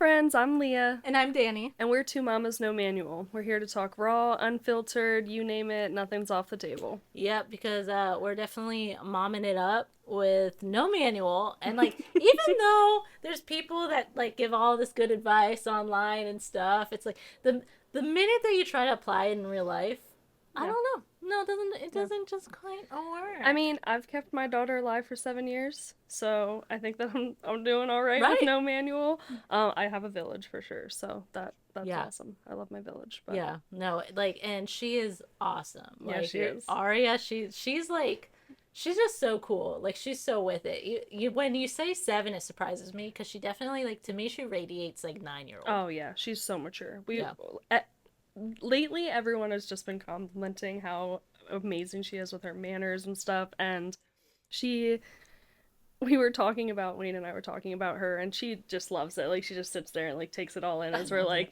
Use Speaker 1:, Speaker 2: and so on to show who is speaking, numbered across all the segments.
Speaker 1: friends, I'm Leah.
Speaker 2: And I'm Dani.
Speaker 1: And we're two mamas, no manual. We're here to talk raw, unfiltered, you name it, nothing's off the table.
Speaker 2: Yep, because we're definitely momming it up with no manual. And, even though there's people that, give all this good advice online and stuff, it's like the minute that you try to apply it in real life, I don't know. No, it doesn't just quite work.
Speaker 1: I mean, I've kept my daughter alive for 7 years, so I think that I'm doing all right with
Speaker 2: Right.
Speaker 1: no manual. I have a village for sure, so that's awesome. I love my village. But...
Speaker 2: Yeah, no, and she is awesome.
Speaker 1: Yeah, she is.
Speaker 2: Aria, she's she's just so cool. She's so with it. You when you say 7, it surprises me because she definitely, to me, she radiates 9-year-old.
Speaker 1: Oh yeah, she's so mature. Lately, everyone has just been complimenting how amazing she is with her manners and stuff, and we were talking about, Wayne and I were talking about her, and she just loves it. She just sits there and takes it all in as we're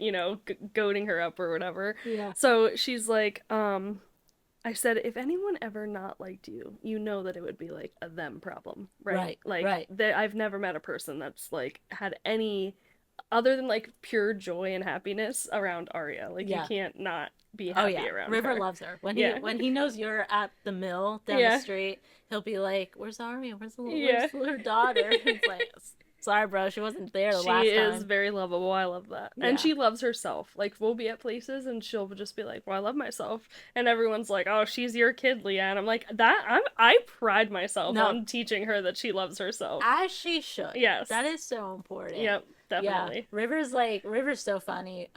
Speaker 1: goading her up or whatever.
Speaker 2: Yeah.
Speaker 1: So she's like, I said, if anyone ever not liked you, you know that it would be a them problem, right?
Speaker 2: Right.
Speaker 1: I've never met a person that's had any other than pure joy and happiness around Arya. You can't not be happy around
Speaker 2: River
Speaker 1: her.
Speaker 2: loves her. When he knows you're at the mill down the street, he'll be like, "Where's Arya? Where's her daughter?" It's like, sorry, bro, she wasn't there the last time.
Speaker 1: She is very lovable. I love that.
Speaker 2: Yeah.
Speaker 1: And she loves herself. We'll be at places and she'll just be like, well, I love myself. And everyone's like, oh, she's your kid, Leah. And I'm like, I pride myself on teaching her that she loves herself.
Speaker 2: As she should.
Speaker 1: Yes.
Speaker 2: That is so important.
Speaker 1: Yep, definitely.
Speaker 2: Yeah. River's so funny.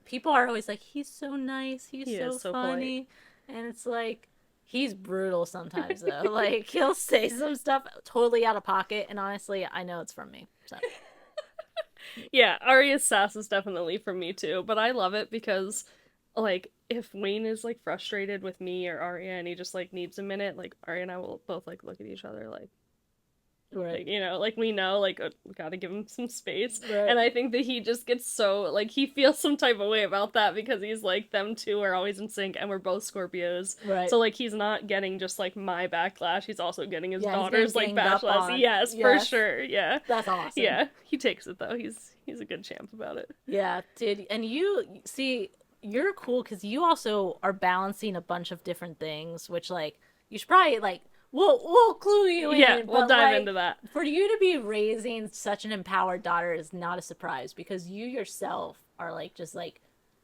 Speaker 2: People are always like, he's so nice. He's so funny. Polite. And it's like, he's brutal sometimes, though. He'll say some stuff totally out of pocket, and honestly, I know it's from me. So.
Speaker 1: Yeah, Arya's sass is definitely from me, too. But I love it because, if Wayne is, frustrated with me or Arya and he just, needs a minute, Arya and I will both, look at each other,
Speaker 2: right.
Speaker 1: We know, we gotta give him some space.
Speaker 2: Right.
Speaker 1: And I think that he just gets so, he feels some type of way about that because he's them two are always in sync and we're both Scorpios.
Speaker 2: Right.
Speaker 1: So, he's not getting just, my backlash. He's also getting his daughter's, backlash. Yes, for sure. Yeah.
Speaker 2: That's awesome.
Speaker 1: Yeah. He takes it, though. He's a good champ about it.
Speaker 2: Yeah, dude. And you, see, you're cool because you also are balancing a bunch of different things, which, you should probably, We'll clue you in.
Speaker 1: Yeah, we'll dive into that.
Speaker 2: For you to be raising such an empowered daughter is not a surprise because you yourself are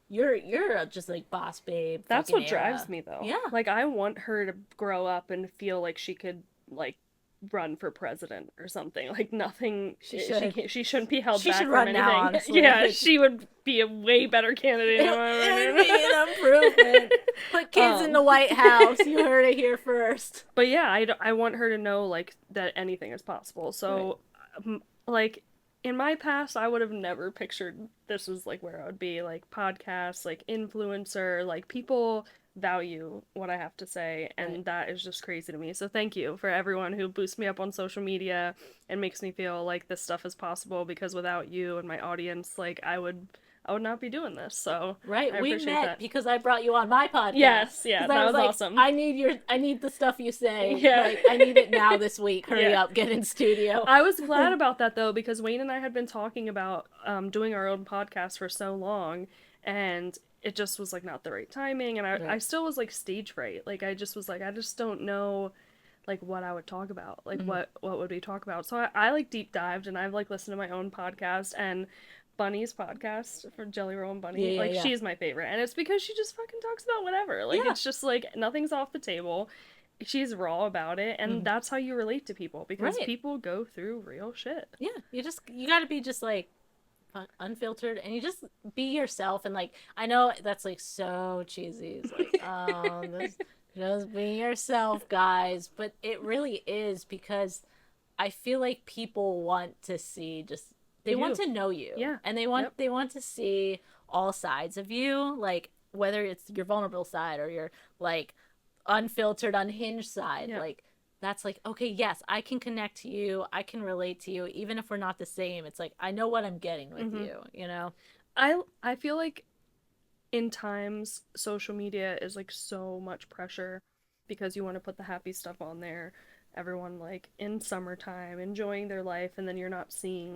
Speaker 2: you're just boss babe.
Speaker 1: That's what drives me though.
Speaker 2: Yeah.
Speaker 1: I want her to grow up and feel like she could run for president or something. Nothing. She shouldn't be held back from anything.
Speaker 2: Now, honestly.
Speaker 1: Yeah, she would be a way better candidate.
Speaker 2: It would be an improvement. Put kids in the White House. You heard it here first.
Speaker 1: But yeah, I want her to know that anything is possible. So, in my past, I would have never pictured this was where I would be. Podcasts, influencer, people value what I have to say, and that is just crazy to me. So thank you for everyone who boosts me up on social media and makes me feel like this stuff is possible, because without you and my audience, I would not be doing this. So
Speaker 2: right, we met because I brought you on my podcast.
Speaker 1: Yes, yeah, that was awesome.
Speaker 2: I need the stuff you say. Yeah, I need it now this week. Hurry up, get in studio.
Speaker 1: I was glad about that though, because Wayne and I had been talking about doing our own podcast for so long, and it just was not the right timing, and I still was stage fright. I just was I just don't know what I would talk about, what would we talk about. So I deep dived, and I've listened to my own podcast and Bunny's podcast for Jelly Roll and Bunny. She's my favorite, and it's because she just fucking talks about whatever. It's just nothing's off the table. She's raw about it, and that's how you relate to people, because people go through real shit. Yeah,
Speaker 2: you gotta be just unfiltered, and you just be yourself. And I know that's so cheesy. It's just be yourself, guys, but it really is, because I feel people want to see they want to know you.
Speaker 1: Yeah.
Speaker 2: And they want to see all sides of you, whether it's your vulnerable side or your unfiltered, unhinged side.
Speaker 1: Yeah.
Speaker 2: That's okay, yes, I can connect to you, I can relate to you, even if we're not the same. It's I know what I'm getting with you,
Speaker 1: I feel in times social media is so much pressure, because you want to put the happy stuff on there, everyone in summertime enjoying their life, and then you're not seeing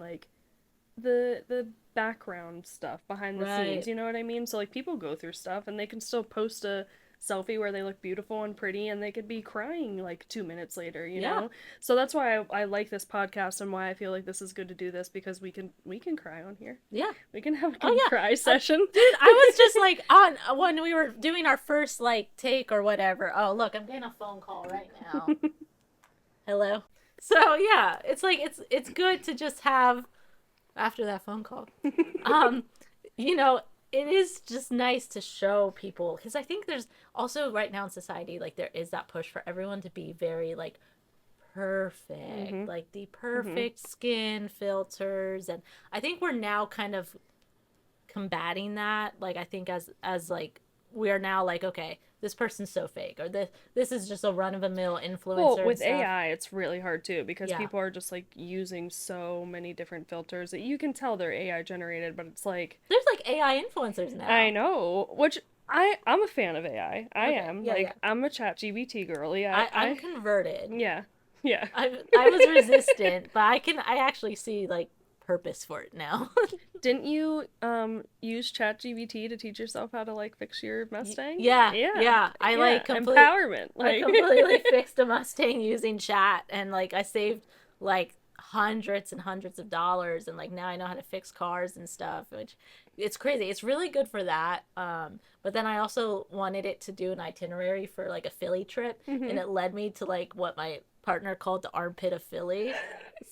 Speaker 1: the background stuff behind the scenes,
Speaker 2: Right.
Speaker 1: you know what I mean? So like people go through stuff and they can still post a selfie where they look beautiful and pretty and they could be crying like 2 minutes later, you
Speaker 2: Yeah.
Speaker 1: know? So that's why I like this podcast and why I feel like this is good to do this, because we can cry on here.
Speaker 2: Yeah.
Speaker 1: We can have a
Speaker 2: Oh
Speaker 1: good cry
Speaker 2: yeah.
Speaker 1: session.
Speaker 2: Dude, I was just like on when we were doing our first like take or whatever. Oh, look, I'm getting a phone call right now. Hello. So, yeah, it's like it's good to just have after that phone call. Um, you know, it is just nice to show people because I think there's also right now in society like there is that push for everyone to be very like perfect,
Speaker 1: Mhm.
Speaker 2: like the
Speaker 1: Mhm.
Speaker 2: perfect skin filters, and I think we're now kind of combating that. Like I think as like we are now like okay, this person's so fake, or this is just a run of a mill
Speaker 1: Well,
Speaker 2: influencer and
Speaker 1: with
Speaker 2: stuff.
Speaker 1: AI, it's really hard too because
Speaker 2: Yeah,
Speaker 1: people are just like using so many different filters that you can tell they're AI generated, but it's like
Speaker 2: there's like AI influencers
Speaker 1: I
Speaker 2: now.
Speaker 1: know, which I'm a fan of AI. I
Speaker 2: Okay,
Speaker 1: am.
Speaker 2: yeah, yeah.
Speaker 1: Like I'm a ChatGPT girly.
Speaker 2: I'm converted.
Speaker 1: Yeah. Yeah.
Speaker 2: I was resistant, but I actually see like purpose for it now.
Speaker 1: Didn't you use ChatGPT to teach yourself how to like fix your Mustang?
Speaker 2: Yeah,
Speaker 1: Yeah.
Speaker 2: yeah.
Speaker 1: Yeah. Empowerment.
Speaker 2: I
Speaker 1: Like
Speaker 2: completely fixed a Mustang using chat and like I saved like hundreds and hundreds of dollars and like now I know how to fix cars and stuff, which it's crazy. It's really good for that. But then I also wanted it to do an itinerary for like a Philly trip and
Speaker 1: mhm.
Speaker 2: it led me to like what my partner called the armpit of Philly.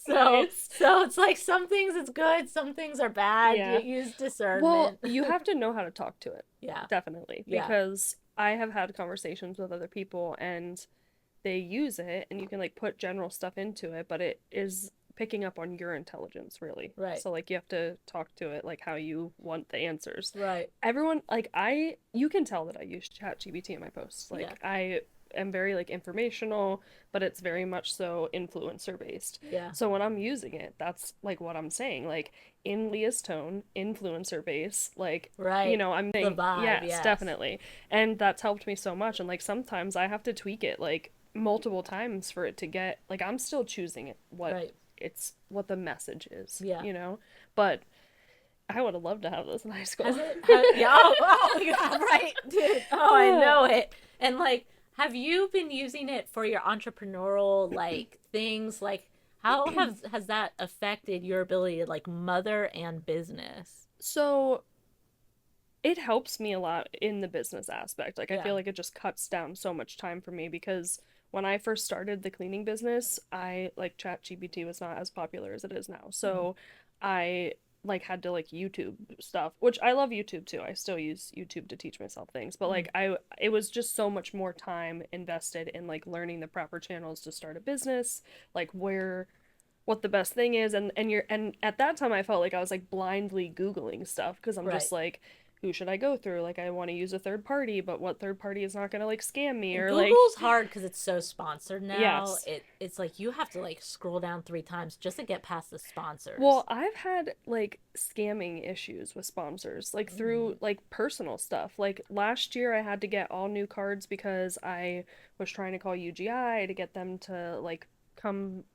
Speaker 2: So
Speaker 1: Nice.
Speaker 2: so it's like some things it's good, some things are bad. You
Speaker 1: Yeah.
Speaker 2: use
Speaker 1: Well,
Speaker 2: discernment.
Speaker 1: you have to know how to talk to it.
Speaker 2: Yeah.
Speaker 1: Definitely.
Speaker 2: Yeah.
Speaker 1: Because I have had conversations with other people and they use it and you can like put general stuff into it, but it is picking up on your intelligence really.
Speaker 2: Right.
Speaker 1: So like you have to talk to it like how you want the answers.
Speaker 2: Right.
Speaker 1: Everyone like you can tell that I use ChatGPT in my posts.
Speaker 2: Yeah.
Speaker 1: Like I am very like informational, but it's very much so influencer based.
Speaker 2: Yeah.
Speaker 1: So when I'm using it, that's like what I'm saying. Like in Leah's tone, influencer base, like
Speaker 2: Right.
Speaker 1: I'm
Speaker 2: The
Speaker 1: saying
Speaker 2: vibe,
Speaker 1: yes,
Speaker 2: yes.
Speaker 1: definitely. And that's helped me so much. And like sometimes I have to tweak it like multiple times for it to get like I'm still choosing it
Speaker 2: Right.
Speaker 1: what the message is,
Speaker 2: Yeah.
Speaker 1: But I would have loved to have this in high school.
Speaker 2: Yeah. Oh, yeah, right, dude. Oh, I know it. And like, have you been using it for your entrepreneurial like things? Like, how has that affected your ability to like mother and business?
Speaker 1: So it helps me a lot in the business aspect. Like I
Speaker 2: Yeah.
Speaker 1: feel like it just cuts down so much time for me because when I first started the cleaning business, I like ChatGPT was not as popular as it is now.
Speaker 2: Mm.
Speaker 1: So I like had to like YouTube stuff, which I love YouTube too. I still use YouTube to teach myself things, but
Speaker 2: Mm.
Speaker 1: like it was just so much more time invested in like learning the proper channels to start a business, like what the best thing is, and at that time I felt like I was like blindly googling stuff because I'm
Speaker 2: Right.
Speaker 1: just like who should I go through? Like I want to use a third party, but what third party is not going to like scam me
Speaker 2: And
Speaker 1: or like
Speaker 2: Google's hard because it's so sponsored now.
Speaker 1: yes.
Speaker 2: It's like you have to like scroll down 3 times just to get past the sponsors.
Speaker 1: Well, I've had like scamming issues with sponsors, like
Speaker 2: Mm.
Speaker 1: through like personal stuff. Like last year I had to get all new cards because I was trying to call UGI to get them to like come,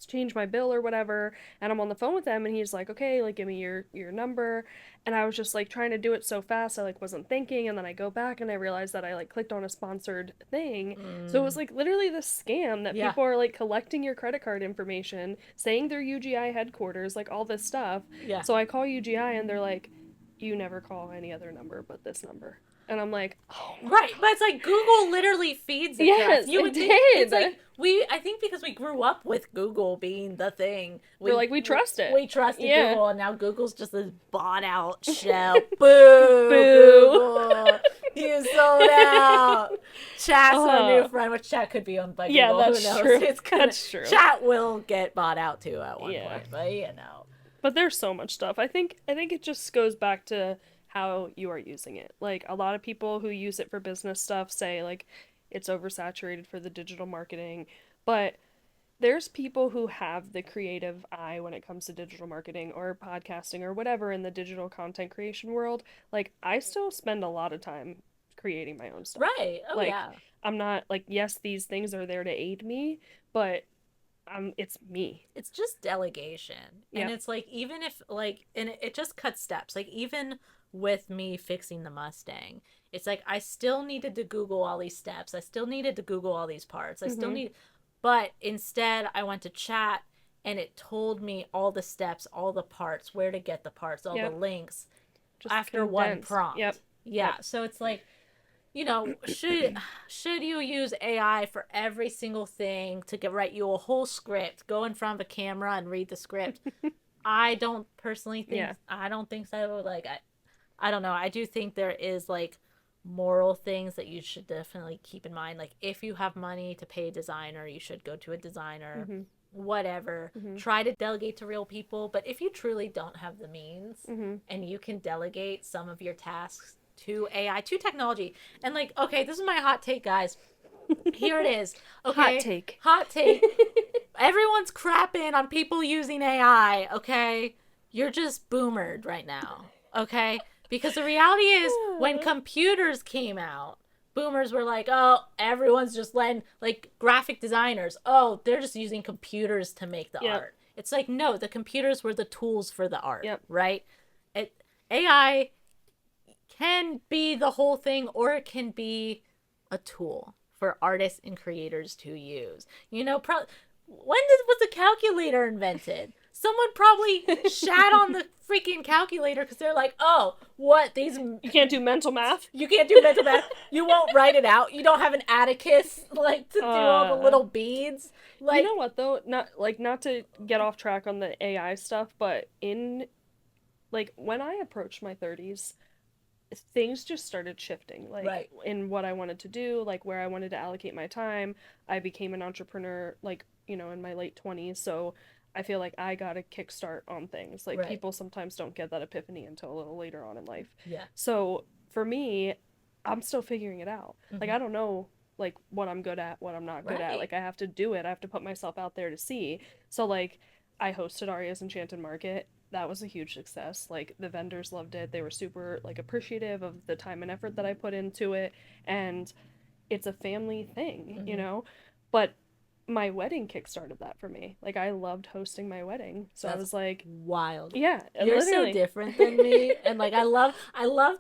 Speaker 1: change my bill or whatever. And I'm on the phone with them and he's like, "Okay, like give me your number." And I was just like trying to do it so fast I like wasn't thinking, and then I go back and I realized that I like clicked on a sponsored thing. So it was
Speaker 2: Mm.
Speaker 1: like literally this scam that
Speaker 2: Yeah.
Speaker 1: people are like collecting your credit card information, saying they're UGI headquarters, like all this stuff.
Speaker 2: Yeah.
Speaker 1: So I call UGI and they're like, "You never call any other number but this number." And I'm like, "Oh my
Speaker 2: Right, but it's
Speaker 1: god."
Speaker 2: like Google literally feeds it to us.
Speaker 1: Yes,
Speaker 2: You
Speaker 1: it
Speaker 2: would think it's
Speaker 1: did.
Speaker 2: like I think because we grew up with Google being the thing,
Speaker 1: We're like, we trust it.
Speaker 2: we trusted
Speaker 1: Yeah.
Speaker 2: Google, and now Google's just this bought out shell. Boo,
Speaker 1: Boo.
Speaker 2: Google, you sold out. Chat's our new
Speaker 1: Oh,
Speaker 2: friend, which Chat could be owned by
Speaker 1: yeah,
Speaker 2: Google. Who
Speaker 1: that's
Speaker 2: knows?
Speaker 1: true.
Speaker 2: It's gonna
Speaker 1: That's true.
Speaker 2: Chat will get bought out too at one
Speaker 1: Yeah.
Speaker 2: point, but you know.
Speaker 1: But there's so much stuff. I think it just goes back to how you are using it. Like a lot of people who use it for business stuff say like it's oversaturated for the digital marketing, but there's people who have the creative eye when it comes to digital marketing or podcasting or whatever in the digital content creation world. Like I still spend a lot of time creating my own stuff.
Speaker 2: Right. Oh
Speaker 1: Like
Speaker 2: yeah.
Speaker 1: I'm not like yes, these things are there to aid me, but it's me.
Speaker 2: It's just delegation. And
Speaker 1: Yep.
Speaker 2: it's like, even if like, and it just cuts steps. Like, even with me fixing the Mustang, it's like I still needed to Google all these steps. I still needed to Google all these parts. I still
Speaker 1: Mm-hmm.
Speaker 2: need, but instead I went to chat and it told me all the steps, all the parts, where to get the parts, all the
Speaker 1: Yep.
Speaker 2: links
Speaker 1: Just
Speaker 2: after one
Speaker 1: condensed. Yep.
Speaker 2: prompt. Yeah.
Speaker 1: Yep.
Speaker 2: So it's like, should you use AI for every single thing to get write you a whole script, go in front of a camera and read the script? I don't personally think
Speaker 1: Yeah.
Speaker 2: I don't think so. Like, I don't know. I do think there is like moral things that you should definitely keep in mind. Like, if you have money to pay a designer, you should go to a designer.
Speaker 1: Mm-hmm.
Speaker 2: Whatever.
Speaker 1: Mm-hmm.
Speaker 2: Try to delegate to real people, but if you truly don't have the means
Speaker 1: Mm-hmm.
Speaker 2: and you can delegate some of your tasks to AI, to technology. And like, okay, this is my hot take, guys. Here it is.
Speaker 1: Hot
Speaker 2: Okay.
Speaker 1: take.
Speaker 2: Hot take. Everyone's crapping on people using AI, okay? You're just boomered right now, okay? Because the reality is, when computers came out, boomers were like, oh, everyone's just letting, like, graphic designers, oh, they're just using computers to make the
Speaker 1: Yep.
Speaker 2: art. It's like, no, the computers were the tools for the art,
Speaker 1: Yep.
Speaker 2: right? It, AI can be the whole thing, or it can be a tool for artists and creators to use. Was the calculator invented? Someone probably shat on the freaking calculator because they're like, oh, what, these,
Speaker 1: You can't do mental math.
Speaker 2: you can't do mental math. You won't write it out. You don't have an abacus like to do all the little beads. Like,
Speaker 1: You know what though? Not to get off track on the AI stuff, but in like when I approached my 30s, things just started shifting, like
Speaker 2: right.
Speaker 1: in what I wanted to do, like where I wanted to allocate my time. I became an entrepreneur, like, in my late 20s, so I feel like I got a kickstart on things. Like,
Speaker 2: Right.
Speaker 1: people sometimes don't get that epiphany until a little later on in life.
Speaker 2: Yeah.
Speaker 1: So for me, I'm still figuring it out. Like,
Speaker 2: Mm-hmm.
Speaker 1: I don't know like what I'm good at, what I'm not good at.
Speaker 2: Right.
Speaker 1: Like, I have to do it. I have to put myself out there to see. So like I hosted Arya's Enchanted Market. That was a huge success. Like, the vendors loved it. They were super like appreciative of the time and effort that I put into it, and it's a family thing,
Speaker 2: Mm-hmm.
Speaker 1: But my wedding kickstarted that for me. Like, I loved hosting my wedding. So I
Speaker 2: That's
Speaker 1: was like,
Speaker 2: wild.
Speaker 1: yeah,
Speaker 2: You're so
Speaker 1: literally.
Speaker 2: different than me, and like, I love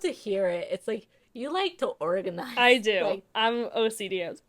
Speaker 2: to hear it. It's like you like to organize.
Speaker 1: I do.
Speaker 2: Like,
Speaker 1: I'm OCD as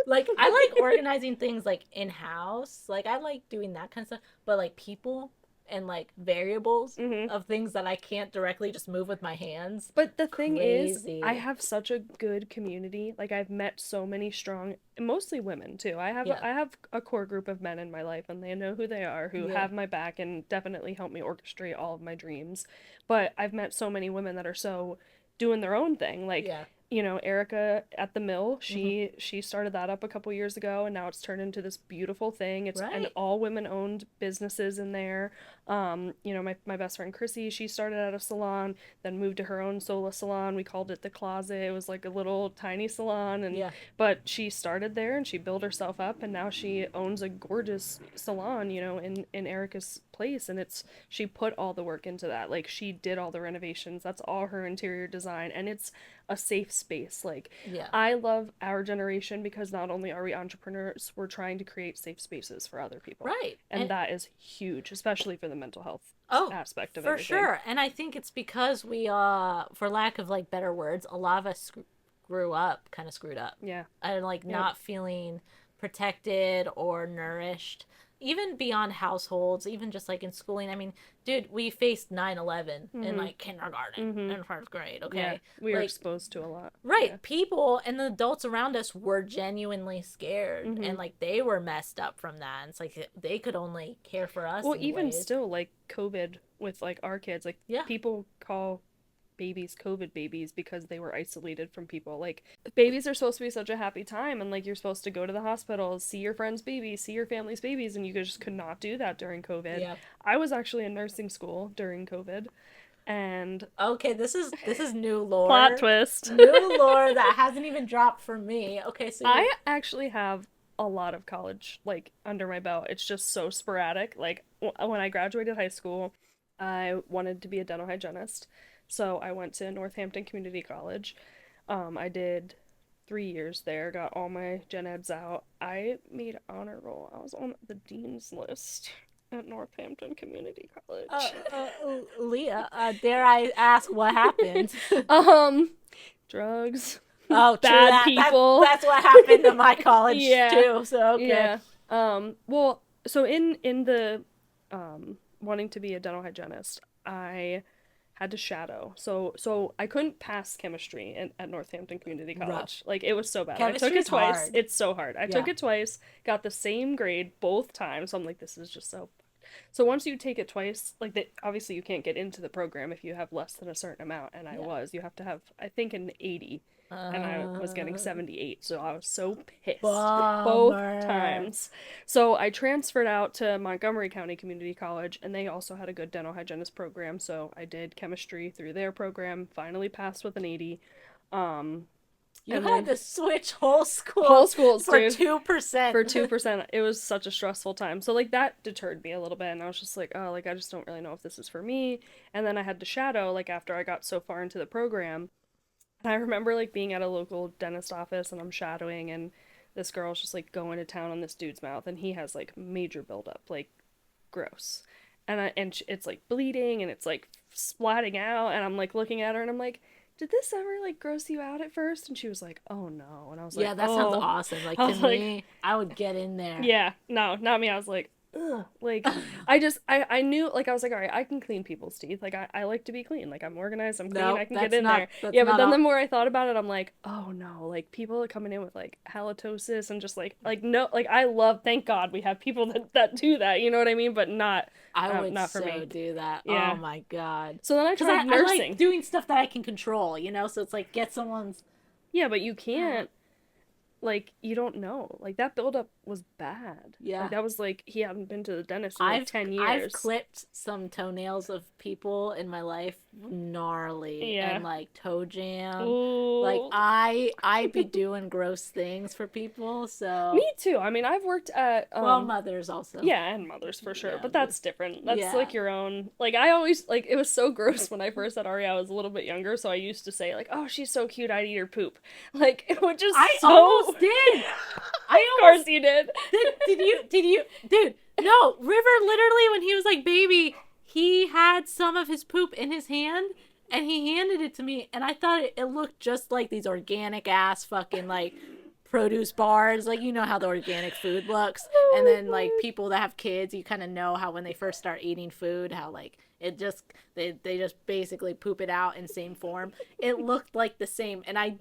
Speaker 2: I like organizing things like in house. Like, I like doing that kind of stuff. But like, people and like variables
Speaker 1: hmm
Speaker 2: of things that I can't directly just move with my hands.
Speaker 1: But the thing is, I
Speaker 2: Crazy.
Speaker 1: have such a good community. Like, I've met so many strong, mostly women too. I have
Speaker 2: Yeah.
Speaker 1: I have a core group of men in my life, and they know who they are, who
Speaker 2: Yeah.
Speaker 1: have my back and definitely help me orchestrate all of my dreams. But I've met so many women that are so doing their own thing. Like,
Speaker 2: Yeah.
Speaker 1: Erica at the mill,
Speaker 2: Mm-hmm.
Speaker 1: she started that up a couple years ago, and now it's turned into this beautiful thing. It's an
Speaker 2: Right.
Speaker 1: all women owned businesses in there. My best friend Chrissy, she started at a salon, then moved to her own solo salon. We called it The Closet. It was like a little tiny salon, and
Speaker 2: Yeah.
Speaker 1: but she started there and she built herself up, and now she owns a gorgeous salon, in Erica's place, and she put all the work into that. Like, she did all the renovations. That's all her interior design, and it's a safe space. Like,
Speaker 2: Yeah.
Speaker 1: I love our generation because not only are we entrepreneurs, we're trying to create safe spaces for other people.
Speaker 2: Right.
Speaker 1: And that is huge, especially for the mental health
Speaker 2: Oh,
Speaker 1: aspect of
Speaker 2: for
Speaker 1: everything.
Speaker 2: sure. And I think it's because we, for lack of like better words, a lot of us grew up kind of screwed up
Speaker 1: Yeah.
Speaker 2: and like
Speaker 1: Yep.
Speaker 2: not feeling protected or nourished, even beyond households, even just like in schooling. I mean, dude, we faced 9/11 in
Speaker 1: Mhm.
Speaker 2: like kindergarten
Speaker 1: Mhm.
Speaker 2: and first grade,
Speaker 1: Yeah.
Speaker 2: okay?
Speaker 1: We are
Speaker 2: Like,
Speaker 1: exposed to a lot.
Speaker 2: right,
Speaker 1: Yeah.
Speaker 2: people and the adults around us were genuinely scared and
Speaker 1: Mhm.
Speaker 2: like they were messed up from that. And it's like they could only care for us
Speaker 1: Well,
Speaker 2: in
Speaker 1: even
Speaker 2: ways.
Speaker 1: still, like COVID with like our kids, like,
Speaker 2: Yeah.
Speaker 1: people call babies COVID babies because they were isolated from people. Like, babies are supposed to be such a happy time, and like, you're supposed to go to the hospital, see your friends' babies, see your family's babies, and you just could not do that during COVID.
Speaker 2: Yeah.
Speaker 1: I was actually in nursing school during COVID, and
Speaker 2: Okay, this is new
Speaker 1: plot
Speaker 2: lore.
Speaker 1: twist.
Speaker 2: New lore that hasn't even dropped for me. Okay, so you're
Speaker 1: I actually have a lot of college like under my belt. It's just so sporadic. Like, when I graduated high school, I wanted to be a dental hygienist. So I went to Northampton Community College. I did 3 years there, got all my gen eds out. I made honor roll. I was on the dean's list at Northampton Community College.
Speaker 2: Leah, dare I ask what happened?
Speaker 1: um, drugs,
Speaker 2: Oh, true.
Speaker 1: bad people.
Speaker 2: That's what happened to my college
Speaker 1: Yeah,
Speaker 2: too. So okay.
Speaker 1: yeah. Well, so in the wanting to be a dental hygienist, I had to shadow. So I couldn't pass chemistry at Northampton Community College.
Speaker 2: Rough.
Speaker 1: Like it was so bad. I took it
Speaker 2: Chemistry's
Speaker 1: twice.
Speaker 2: hard.
Speaker 1: It's so hard. I took
Speaker 2: Yeah.
Speaker 1: it twice, got the same grade both times. So I'm like, this is just so. So once you take it twice, like that, obviously you can't get into the program if you have less than a certain amount, and
Speaker 2: Yeah.
Speaker 1: you have to have, I think, an 80, and I was getting 78, so I was so pissed both
Speaker 2: Bummer.
Speaker 1: times. So I transferred out to Montgomery County Community College, and they also had a good dental hygienist program, so I did chemistry through their program, finally passed with an 80.
Speaker 2: You
Speaker 1: And
Speaker 2: had
Speaker 1: then
Speaker 2: to switch whole schools for
Speaker 1: dude.
Speaker 2: 2%.
Speaker 1: For 2%. It was such a stressful time. So like that deterred me a little bit, and I was just like, oh, like I just don't really know if this is for me. And then I had to shadow like after I got so far into the program. And I remember like being at a local dentist office and I'm shadowing, and this girl's just like going to town on this dude's mouth, and he has like major buildup, like gross. It's like bleeding and it's like splatting out, and I'm like looking at her and I'm like, did this ever like gross you out at first? And she was like, oh no. And I was like,
Speaker 2: yeah, that
Speaker 1: oh.
Speaker 2: sounds awesome. Like
Speaker 1: I
Speaker 2: to
Speaker 1: was
Speaker 2: me,
Speaker 1: like,
Speaker 2: I would get in there.
Speaker 1: yeah, no, not me. I was like, ugh. Like, I knew, like, I was like, all right, I can clean people's teeth. Like, I like to be clean. Like, I'm organized, I'm clean,
Speaker 2: No,
Speaker 1: I can
Speaker 2: that's
Speaker 1: get in
Speaker 2: not-
Speaker 1: there.
Speaker 2: that's
Speaker 1: Yeah, but
Speaker 2: not
Speaker 1: then
Speaker 2: all-
Speaker 1: the more I thought about it, I'm like, oh no, like, people are coming in with, like, halitosis and just, like, no, like, thank God we have people that do that, you know what I mean? But
Speaker 2: I would
Speaker 1: not for
Speaker 2: so
Speaker 1: me.
Speaker 2: do that.
Speaker 1: Yeah.
Speaker 2: Oh my god.
Speaker 1: So then I
Speaker 2: Because
Speaker 1: tried
Speaker 2: I
Speaker 1: nursing.
Speaker 2: like doing stuff that I can control, you know? So it's like get someone's.
Speaker 1: Yeah, but you can't. Like, you don't know. Like, that buildup was bad.
Speaker 2: Yeah.
Speaker 1: Like, that was like, he hadn't been to the dentist in like 10 years.
Speaker 2: I've clipped some toenails of people in my life, gnarly,
Speaker 1: Yeah.
Speaker 2: and like toe jam.
Speaker 1: Ooh.
Speaker 2: Like I be doing gross things for people. So
Speaker 1: Me too. I mean, I've worked at
Speaker 2: well, mothers also.
Speaker 1: yeah, and mothers for sure,
Speaker 2: Yeah,
Speaker 1: but that's different. That's
Speaker 2: yeah.
Speaker 1: like your own. Like I always like it was so gross when I first had Ari. I was a little bit younger, so I used to say like, "Oh, she's so cute. I'd eat her poop." Like it would just.
Speaker 2: I
Speaker 1: so...
Speaker 2: almost did.
Speaker 1: Of course you did.
Speaker 2: Did you, dude? No, River literally when he was like baby, he had some of his poop in his hand. And he handed it to me, and I thought it looked just like these organic ass fucking like produce bars, like you know how the organic food looks. And then like people that have kids, you kind of know how when they first start eating food, how like it just they just basically poop it out in same form. It looked like the same, and I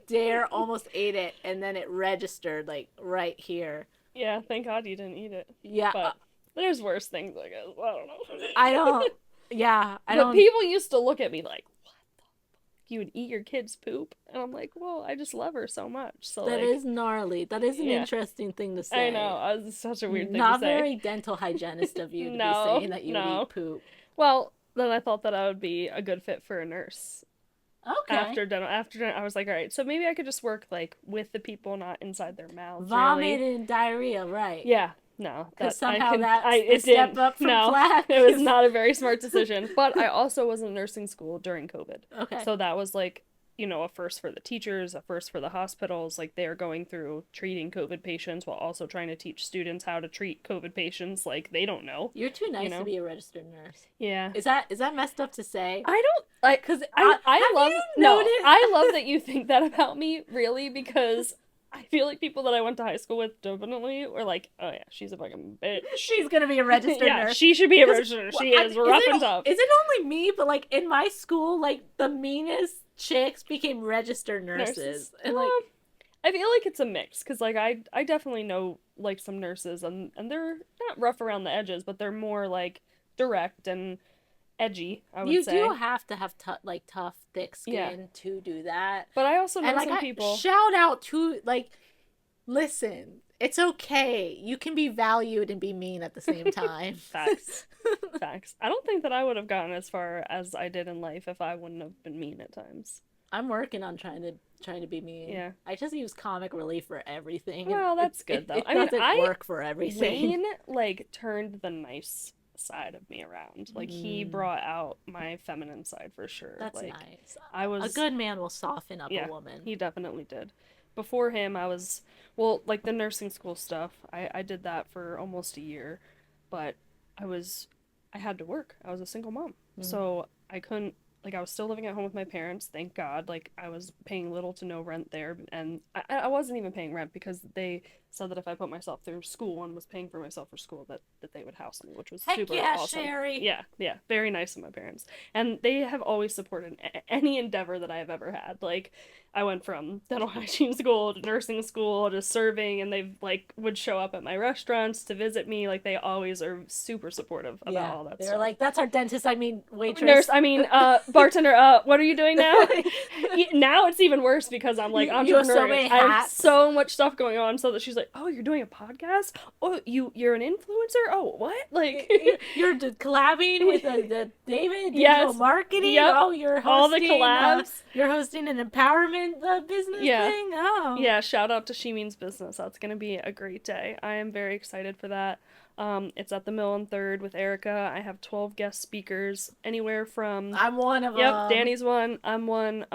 Speaker 2: almost ate it, and then it registered like right here.
Speaker 1: Yeah, thank God you didn't eat it.
Speaker 2: Yeah,
Speaker 1: but there's worse things, I guess. I don't know.
Speaker 2: I don't. Yeah, I
Speaker 1: but
Speaker 2: don't.
Speaker 1: People used to look at me like, you would eat your kid's poop, and I'm like, well, I just love her so much. So
Speaker 2: that
Speaker 1: like,
Speaker 2: is gnarly. That is an interesting thing to say.
Speaker 1: I know, it's such a weird thing
Speaker 2: Not
Speaker 1: to say.
Speaker 2: very dental hygienist of you to be saying that you would eat poop.
Speaker 1: Well, then I thought that I would be a good fit for a nurse.
Speaker 2: Okay.
Speaker 1: After dental, I was like, all right, so maybe I could just work like with the people, not inside their mouths.
Speaker 2: Vomit
Speaker 1: really.
Speaker 2: and diarrhea, right?
Speaker 1: Yeah. No,
Speaker 2: because somehow that's
Speaker 1: it
Speaker 2: step
Speaker 1: didn't.
Speaker 2: up from
Speaker 1: no,
Speaker 2: plaque.
Speaker 1: It was not a very smart decision. But I also was in nursing school during COVID.
Speaker 2: Okay.
Speaker 1: So that was like, you know, a first for the teachers, a first for the hospitals. Like they're going through treating COVID patients while also trying to teach students how to treat COVID patients. Like they don't know.
Speaker 2: You're too nice to be a registered nurse.
Speaker 1: Yeah.
Speaker 2: Is that messed up to say?
Speaker 1: I don't like because I love that you think that about me, really, because I feel like people that I went to high school with definitely were like, oh yeah, she's a fucking bitch.
Speaker 2: She's gonna be a registered
Speaker 1: yeah,
Speaker 2: nurse.
Speaker 1: She should be a registered nurse. She is rough and tough.
Speaker 2: Is it only me? But like in my school, like the meanest chicks became registered nurses. And like
Speaker 1: I feel like it's a mix because like I definitely know like some nurses and they're not rough around the edges, but they're more like direct and edgy, I would say.
Speaker 2: You do have to have tough, thick skin to do that.
Speaker 1: But I also know some people.
Speaker 2: Shout out to like, listen, it's okay. You can be valued and be mean at the same time.
Speaker 1: Facts. Facts. I don't think that I would have gotten as far as I did in life if I wouldn't have been mean at times.
Speaker 2: I'm working on trying to be mean.
Speaker 1: Yeah.
Speaker 2: I just use comic relief for everything.
Speaker 1: Well, that's good though.
Speaker 2: It doesn't work for everything.
Speaker 1: Wayne like turned the nice side of me around. Like he brought out my feminine side for sure.
Speaker 2: That's
Speaker 1: like,
Speaker 2: nice.
Speaker 1: I was
Speaker 2: a good man will soften up a woman.
Speaker 1: He definitely did. before him, I was, well, like the nursing school stuff. I did that for almost a year, but I was, I had to work. I was a single mom.
Speaker 2: Mm.
Speaker 1: So I couldn't, like, I was still living at home with my parents, thank God. Like, I was paying little to no rent there, and I wasn't even paying rent because they said that if I put myself through school and was paying for myself for school, that they would house me, which was
Speaker 2: Heck
Speaker 1: super
Speaker 2: yeah,
Speaker 1: awesome.
Speaker 2: Sherry.
Speaker 1: Yeah, yeah, very nice of my parents. And they have always supported any endeavor that I have ever had. Like, I went from dental hygiene school to nursing school to serving, and they like would show up at my restaurants to visit me. Like, they always are super supportive about
Speaker 2: Yeah,
Speaker 1: all that
Speaker 2: they're
Speaker 1: stuff.
Speaker 2: like, that's our dentist. I mean, waitress.
Speaker 1: Nurse, I mean, bartender, what are you doing now? Now it's even worse because I'm like
Speaker 2: You have so
Speaker 1: entrepreneur.
Speaker 2: many
Speaker 1: I have
Speaker 2: hats.
Speaker 1: so much stuff going on, so that she's like, oh, you're doing a podcast? Oh, you're an influencer? Oh, what? Like,
Speaker 2: you're collabing with the David digital
Speaker 1: yes,
Speaker 2: marketing.
Speaker 1: yep,
Speaker 2: Oh, you're hosting
Speaker 1: all the collabs.
Speaker 2: you're hosting an empowerment business
Speaker 1: Yeah.
Speaker 2: thing. Oh,
Speaker 1: Yeah, shout out to She Means Business. That's gonna be a great day. I am very excited for that. It's at the Mill and Third with Erica. I have 12 guest speakers, anywhere from,
Speaker 2: I'm one of
Speaker 1: yep,
Speaker 2: them.
Speaker 1: Danny's one, I'm one.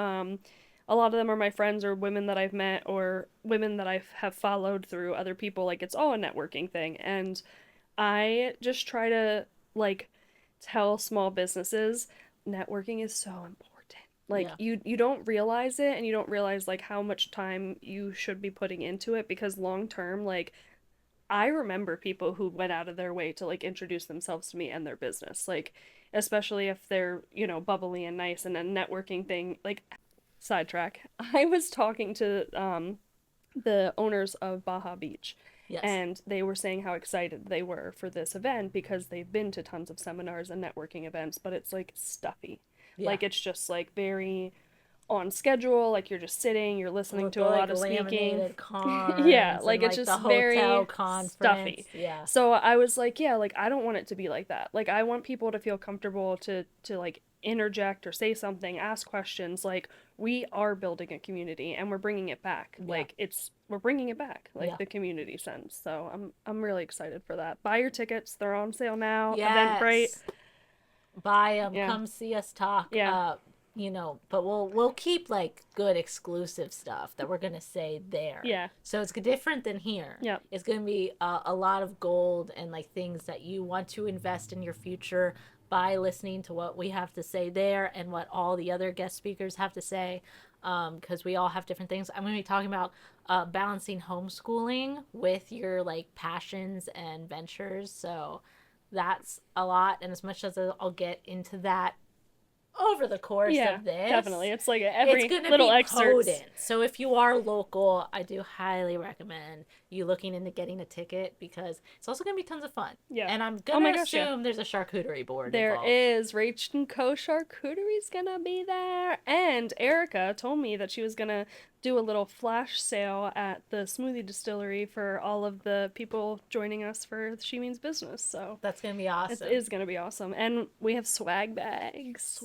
Speaker 1: A lot of them are my friends or women that I've met or women that I have followed through other people. Like, it's all a networking thing, and I just try to, like, tell small businesses networking is so important. Like,
Speaker 2: Yeah.
Speaker 1: you don't realize it, and you don't realize like how much time you should be putting into it, because long term, like, I remember people who went out of their way to like introduce themselves to me and their business. Like, especially if they're, bubbly and nice, and a networking thing. Like, sidetrack. I was talking to the owners of Baja Beach,
Speaker 2: Yes.
Speaker 1: and they were saying how excited they were for this event because they've been to tons of seminars and networking events, but it's like stuffy.
Speaker 2: Yeah.
Speaker 1: Like, it's just like very on schedule, like you're just sitting, you're listening
Speaker 2: With
Speaker 1: to
Speaker 2: the,
Speaker 1: a
Speaker 2: like,
Speaker 1: lot of speaking.
Speaker 2: laminated cards.
Speaker 1: Yeah,
Speaker 2: and
Speaker 1: like it's
Speaker 2: like the
Speaker 1: just
Speaker 2: hotel
Speaker 1: very
Speaker 2: conference.
Speaker 1: stuffy.
Speaker 2: Yeah.
Speaker 1: So I was like, yeah, like I don't want it to be like that. Like, I want people to feel comfortable to like interject or say something, ask questions. Like, we are building a community and we're bringing it back.
Speaker 2: Yeah.
Speaker 1: Like, we're bringing it back, like,
Speaker 2: Yeah.
Speaker 1: the community sense. So I'm really excited for that. Buy your tickets, they're on sale now.
Speaker 2: Yes.
Speaker 1: Eventbrite.
Speaker 2: Buy them.
Speaker 1: Yeah.
Speaker 2: Come see us talk.
Speaker 1: Yeah.
Speaker 2: But we'll keep like good exclusive stuff that we're gonna say there.
Speaker 1: Yeah.
Speaker 2: So it's different than here.
Speaker 1: Yeah.
Speaker 2: It's gonna be a lot of gold and like things that you want to invest in your future by listening to what we have to say there and what all the other guest speakers have to say, because we all have different things. I'm gonna be talking about balancing homeschooling with your like passions and ventures. So that's a lot, and as much as I'll get into that over the course of this,
Speaker 1: definitely, it's like every
Speaker 2: it's gonna
Speaker 1: little
Speaker 2: be
Speaker 1: excerpt.
Speaker 2: potent. So if you are local, I do highly recommend you looking into getting a ticket, because it's also gonna be tons of fun.
Speaker 1: Yeah.
Speaker 2: And I'm
Speaker 1: Oh my
Speaker 2: gonna
Speaker 1: gosh, yeah.
Speaker 2: assume there's a charcuterie board
Speaker 1: There
Speaker 2: involved.
Speaker 1: is. Rach and Co. Charcuterie's gonna be there. And Erica told me that she was gonna do a little flash sale at the smoothie distillery for all of the people joining us for She Means Business. So
Speaker 2: That's gonna be awesome.
Speaker 1: it is gonna be awesome. And we have swag bags.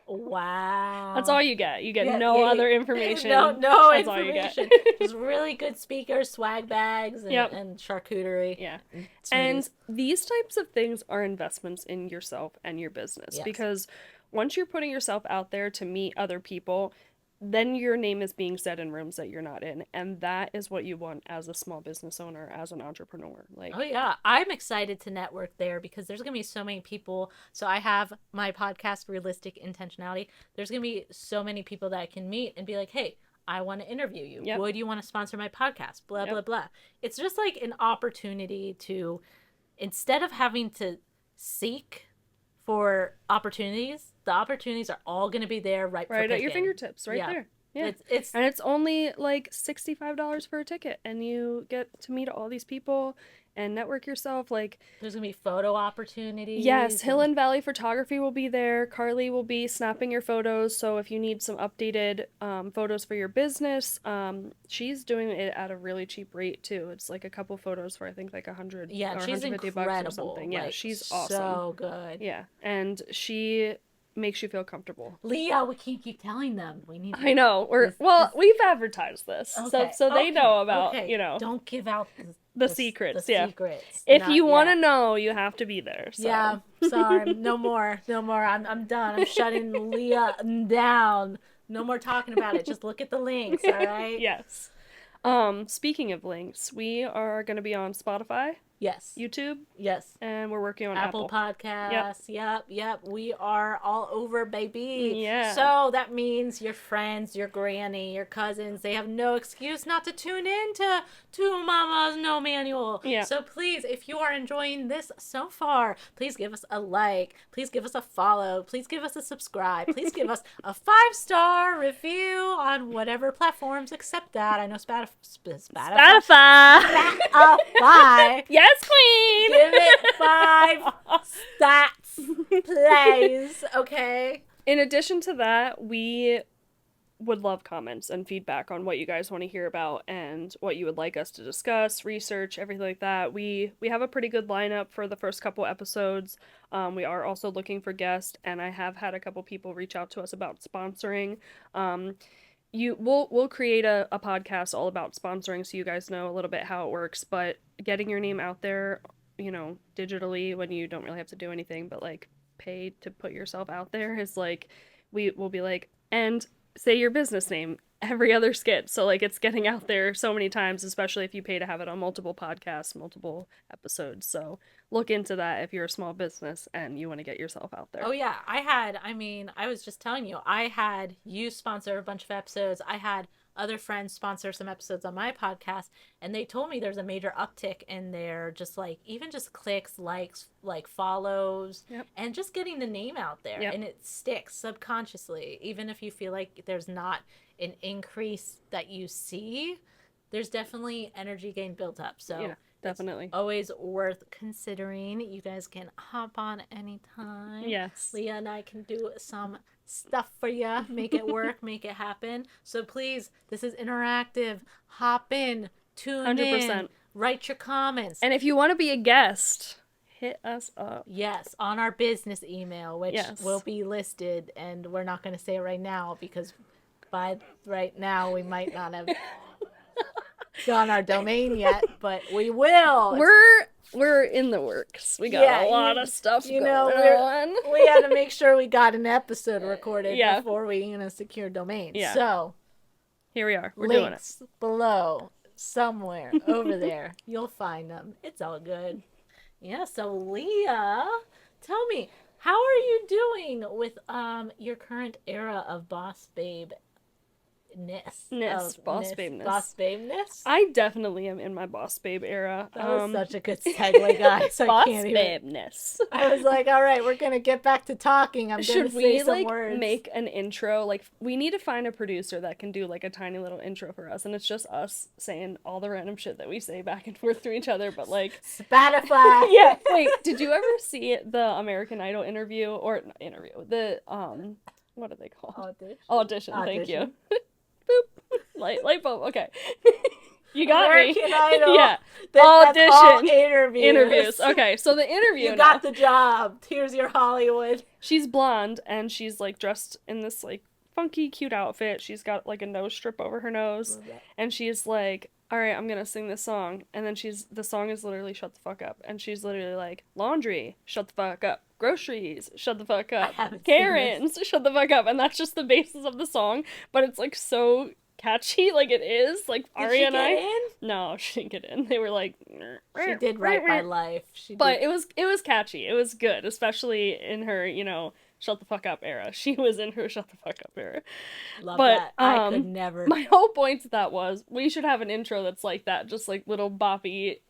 Speaker 2: Wow.
Speaker 1: That's all you get. You get no other information.
Speaker 2: No
Speaker 1: That's
Speaker 2: information.
Speaker 1: all you get.
Speaker 2: Just really good speakers, swag bags, and,
Speaker 1: Yep.
Speaker 2: and charcuterie.
Speaker 1: Yeah.
Speaker 2: And
Speaker 1: And
Speaker 2: smoothies.
Speaker 1: these types of things are investments in yourself and your business.
Speaker 2: Yes.
Speaker 1: Because once you're putting yourself out there to meet other people, then your name is being said in rooms that you're not in. And that is what you want as a small business owner, as an entrepreneur. Like,
Speaker 2: Oh yeah, I'm excited to network there because there's gonna be so many people. So I have my podcast, Realistic Intentionality. There's gonna be so many people that I can meet and be like, hey, I want to interview you.
Speaker 1: Yep.
Speaker 2: Would you want to sponsor my podcast? Blah,
Speaker 1: Yep.
Speaker 2: blah, blah. It's just like an opportunity to, instead of having to seek for opportunities, the opportunities are all going to be there right
Speaker 1: right
Speaker 2: for
Speaker 1: at your
Speaker 2: picking.
Speaker 1: fingertips, right
Speaker 2: Yeah.
Speaker 1: there. Yeah.
Speaker 2: It's
Speaker 1: And it's only like $65 for a ticket, and you get to meet all these people and network yourself. Like,
Speaker 2: there's gonna be photo opportunities.
Speaker 1: yes, Hill and Valley Photography will be there. Carly will be snapping your photos, so if you need some updated photos for your business, she's doing it at a really cheap rate too. It's like a couple photos for I think like 100
Speaker 2: Yeah,
Speaker 1: or
Speaker 2: she's
Speaker 1: 150
Speaker 2: incredible.
Speaker 1: bucks or something. Yeah,
Speaker 2: like,
Speaker 1: she's awesome.
Speaker 2: So good.
Speaker 1: Yeah, and she makes you feel comfortable.
Speaker 2: Leah, we can't keep telling them. We need.
Speaker 1: I know. We've advertised this,
Speaker 2: Okay,
Speaker 1: so they know about
Speaker 2: okay.
Speaker 1: know
Speaker 2: Don't give out
Speaker 1: the secrets.
Speaker 2: The
Speaker 1: yeah,
Speaker 2: secrets.
Speaker 1: if
Speaker 2: Not
Speaker 1: you want to
Speaker 2: yet.
Speaker 1: know, you have to be there. So.
Speaker 2: Yeah, sorry. No more. I'm done. I'm shutting Leah down. No more talking about it. Just look at the links, all right?
Speaker 1: Yes. Speaking of links, we are going to be on Spotify,
Speaker 2: Yes.
Speaker 1: YouTube,
Speaker 2: Yes.
Speaker 1: and we're working on
Speaker 2: Apple
Speaker 1: Apple. Yep.
Speaker 2: Podcasts. Yep. We are all over, baby.
Speaker 1: Yeah.
Speaker 2: So that means your friends, your granny, your cousins, they have no excuse not to tune in to Two Mamas No Manual.
Speaker 1: Yeah.
Speaker 2: So please, if you are enjoying this so far, please give us a like. Please give us a follow. Please give us a subscribe. Please give us a 5-star review on whatever platforms accept that. I know Spotify. Spotify.
Speaker 1: Yes, queen.
Speaker 2: Give it 5 stats, please. Okay.
Speaker 1: In addition to that, we would love comments and feedback on what you guys want to hear about and what you would like us to discuss, research, everything like that. We have a pretty good lineup for the first couple episodes. We are also looking for guests, and I have had a couple people reach out to us about sponsoring. We'll create a podcast all about sponsoring so you guys know a little bit how it works, but getting your name out there, digitally when you don't really have to do anything but like pay to put yourself out there is like we will be like, and say your business name every other skit. So like it's getting out there so many times, especially if you pay to have it on multiple podcasts, multiple episodes. So look into that if you're a small business and you want to get yourself out there.
Speaker 2: Oh yeah, I was just telling you, I had you sponsor a bunch of episodes. I had other friends sponsor some episodes on my podcast, and they told me there's a major uptick in their just like even just clicks, likes, like follows,
Speaker 1: Yep.
Speaker 2: and just getting the name out there.
Speaker 1: Yep.
Speaker 2: And it sticks subconsciously, even if you feel like there's not an increase that you see. There's definitely energy gain built up. So
Speaker 1: yeah, definitely.
Speaker 2: it's always worth considering. You guys can hop on anytime.
Speaker 1: Yes.
Speaker 2: Leah and I can do some stuff for you. Make it work, make it happen. So please, this is interactive. Hop in, tune
Speaker 1: 100%.
Speaker 2: in, write your comments.
Speaker 1: And if you want to be a guest, hit us up.
Speaker 2: Yes, on our business email, which
Speaker 1: Yes.
Speaker 2: will be listed, and we're not going to say it right now because by right now we might not have gone our domain yet, but we will.
Speaker 1: We're in the works. We got a lot of stuff going on.
Speaker 2: We had to make sure we got an episode recorded before we secure domain.
Speaker 1: Yeah.
Speaker 2: So
Speaker 1: here we are. We're
Speaker 2: links
Speaker 1: doing it.
Speaker 2: Below, somewhere over there, you'll find them. It's all good. Yeah. So Leah, tell me, how are you doing with your current era of boss babe? Boss babeness.
Speaker 1: I definitely am in my boss babe era.
Speaker 2: That was such a good segue, guys.
Speaker 1: Boss
Speaker 2: I can't
Speaker 1: babeness.
Speaker 2: I was like, all right, we're gonna get back to talking. I'm gonna say some words.
Speaker 1: Make an intro? Like, we need to find a producer that can do like a tiny little intro for us, and it's just us saying all the random shit that we say back and forth to each other. But like
Speaker 2: Spotify.
Speaker 1: Yeah. Wait, did you ever see the American Idol interview or not interview? The what are they called? Audition. Thank you. Boop. Light bulb. Okay. You got
Speaker 2: American
Speaker 1: me.
Speaker 2: Idol.
Speaker 1: Yeah.
Speaker 2: Audition. All
Speaker 1: Interviews. Okay, so the interview.
Speaker 2: You got the job. Here's your Hollywood.
Speaker 1: She's blonde and she's like dressed in this like funky, cute outfit. She's got like a nose strip over her nose, and she's like, "All right, I'm gonna sing this song." And then the song is literally "Shut the fuck up," and she's literally like, "Laundry, shut the fuck up. Groceries, shut the fuck up. Karen's, shut the fuck up." And that's just the basis of the song, but it's like so catchy, like it is. Like Ari and I. No, she didn't get in. They were like,
Speaker 2: she did Right by Life.
Speaker 1: But it was catchy. It was good, especially in her, shut the fuck up era. She was in her shut the fuck up era.
Speaker 2: Love that. I could never.
Speaker 1: My whole point to that was we should have an intro that's like that, just like little boppy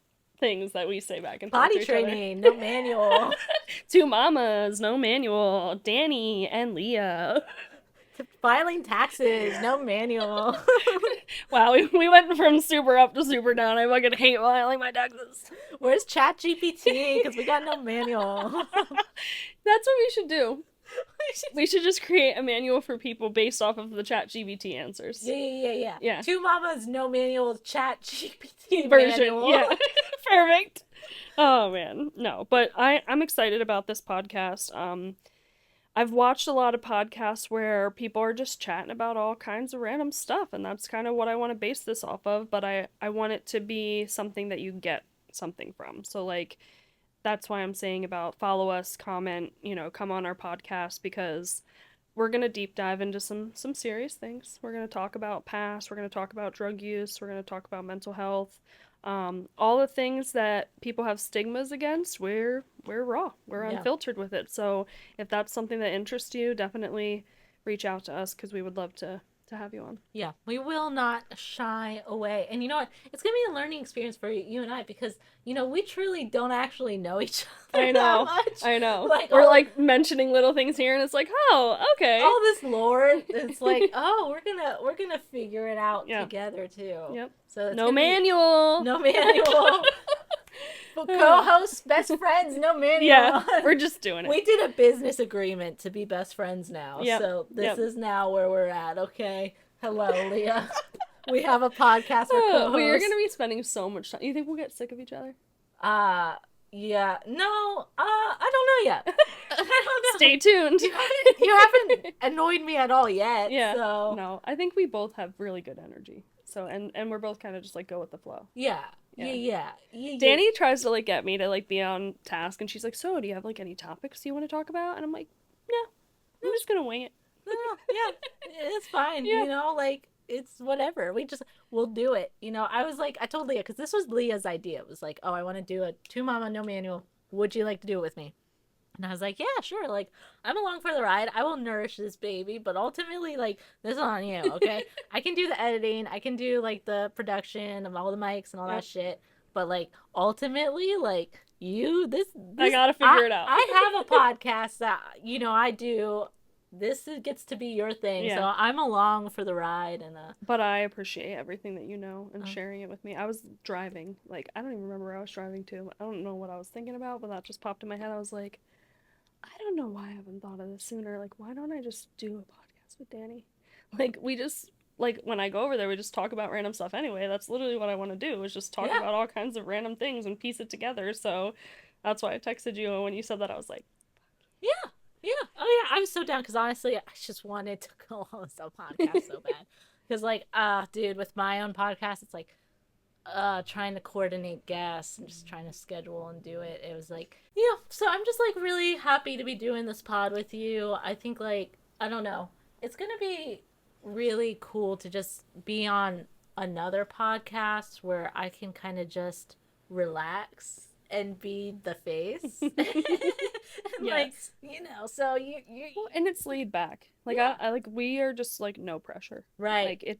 Speaker 1: things that we say back and forth.
Speaker 2: Potty training, no manual.
Speaker 1: Two mamas, no manual. Dani and Leah.
Speaker 2: Filing taxes, no manual.
Speaker 1: Wow, we went from super up to super down. I fucking hate filing my taxes.
Speaker 2: Where's ChatGPT? Because we got no manual.
Speaker 1: That's what we should do. We should just create a manual for people based off of the ChatGPT answers.
Speaker 2: Yeah. Two mamas, no manual, ChatGPT
Speaker 1: version.
Speaker 2: Manual.
Speaker 1: Yeah. Perfect. Oh man, no, but I'm excited about this podcast. I've watched a lot of podcasts where people are just chatting about all kinds of random stuff, and that's kind of what I want to base this off of, but I want it to be something that you get something from. So like that's why I'm saying about follow us, comment, come on our podcast, because we're going to deep dive into some serious things. We're going to talk about past, we're going to talk about drug use, we're going to talk about mental health. All the things that people have stigmas against, we're raw. We're
Speaker 2: Yeah.
Speaker 1: unfiltered with it. So if that's something that interests you, definitely reach out to us because we would love to have you on.
Speaker 2: Yeah, we will not shy away. And you know what? It's going to be a learning experience for you and I because, we truly don't actually know each other
Speaker 1: I
Speaker 2: that
Speaker 1: know.
Speaker 2: much.
Speaker 1: I know.
Speaker 2: Like,
Speaker 1: we're like mentioning little things here and it's like, oh, okay.
Speaker 2: all this lore, it's like, oh, we're gonna figure it out together too.
Speaker 1: Yep.
Speaker 2: So it's
Speaker 1: no manual.
Speaker 2: No manual. Co-hosts, best friends, no manual.
Speaker 1: Yeah, we're just doing it.
Speaker 2: We did a business agreement to be best friends now.
Speaker 1: Yep.
Speaker 2: So this is now where we're at, okay? Hello, Leah. We have a podcast for co-hosts.
Speaker 1: We are going to be spending so much time. You think we'll get sick of each other?
Speaker 2: Yeah. No, I don't know yet. I don't know.
Speaker 1: Stay tuned.
Speaker 2: You haven't annoyed me at all yet.
Speaker 1: Yeah.
Speaker 2: So.
Speaker 1: No, I think we both have really good energy. So, and we're both kind of just like go with the flow.
Speaker 2: Yeah.
Speaker 1: Dani tries to like get me to like be on task and she's like, so do you have like any topics you want to talk about? And I'm like, yeah, I'm just going to wing it.
Speaker 2: No, yeah, it's fine. Yeah. Like it's whatever. We'll do it. I told Leah, because this was Leah's idea. It was like, oh, I want to do a 2 mama, no manual. Would you like to do it with me? And I was like, yeah, sure. Like, I'm along for the ride. I will nourish this baby, but ultimately, like, this is on you, okay? I can do the editing. I can do, like, the production of all the mics and all that shit. But, like, ultimately, like, this
Speaker 1: I gotta figure it out.
Speaker 2: I have a podcast that, I do. This gets to be your thing, so I'm along for the ride.
Speaker 1: But I appreciate everything that you know and sharing it with me. I was driving. Like, I don't even remember where I was driving to. I don't know what I was thinking about, but that just popped in my head. I was like, I don't know why I haven't thought of this sooner. Like, why don't I just do a podcast with Dani? Like, we just, like, when I go over there, we just talk about random stuff anyway. That's literally what I want to do, is just talk about all kinds of random things and piece it together. So that's why I texted you. And when you said that, I was like,
Speaker 2: yeah. Oh, yeah. I was so down because, honestly, I just wanted to go on this podcast so bad. Because, like, dude, with my own podcast, it's like, trying to coordinate guests and just trying to schedule and do it. It was like, so I'm just like really happy to be doing this pod with you. I think, like, I don't know, it's gonna be really cool to just be on another podcast where I can kind of just relax and be the face. And like, so you
Speaker 1: well, and it's laid back. Like, I like, we are just like no pressure,
Speaker 2: right?
Speaker 1: Like,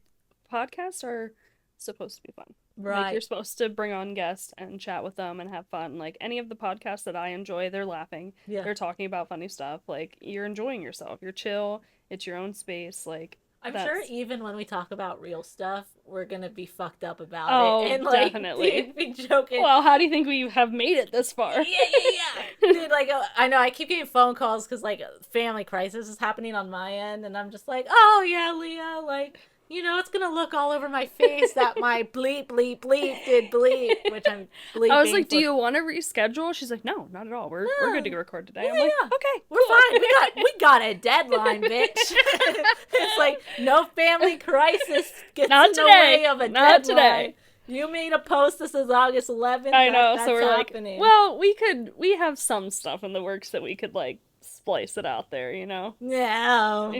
Speaker 1: podcasts are supposed to be fun.
Speaker 2: Right.
Speaker 1: Like, you're supposed to bring on guests and chat with them and have fun. Like, any of the podcasts that I enjoy, they're laughing. Yeah. They're talking about funny stuff. Like, you're enjoying yourself. You're chill. It's your own space. Like,
Speaker 2: I'm sure even when we talk about real stuff, we're going to be fucked up about
Speaker 1: it.
Speaker 2: And,
Speaker 1: like, definitely.
Speaker 2: Be joking.
Speaker 1: Well, how do you think we have made it this far?
Speaker 2: Yeah. Dude, like, I know I keep getting phone calls because, like, family crisis is happening on my end. And I'm just like, oh, yeah, Leah, like... it's going to look all over my face that my bleep did bleep, which I'm bleeping.
Speaker 1: I was like, do you want to reschedule? She's like, no, not at all. We're good to record today. I'm like, okay,
Speaker 2: we're fine. We got a deadline, bitch. It's like, no family crisis gets in the way of a deadline. Today. You made a post that says August 11th.
Speaker 1: I know, so we're
Speaker 2: happening.
Speaker 1: Like, well, we have some stuff in the works that we could, like, splice it out there,
Speaker 2: No.
Speaker 1: Yeah,
Speaker 2: we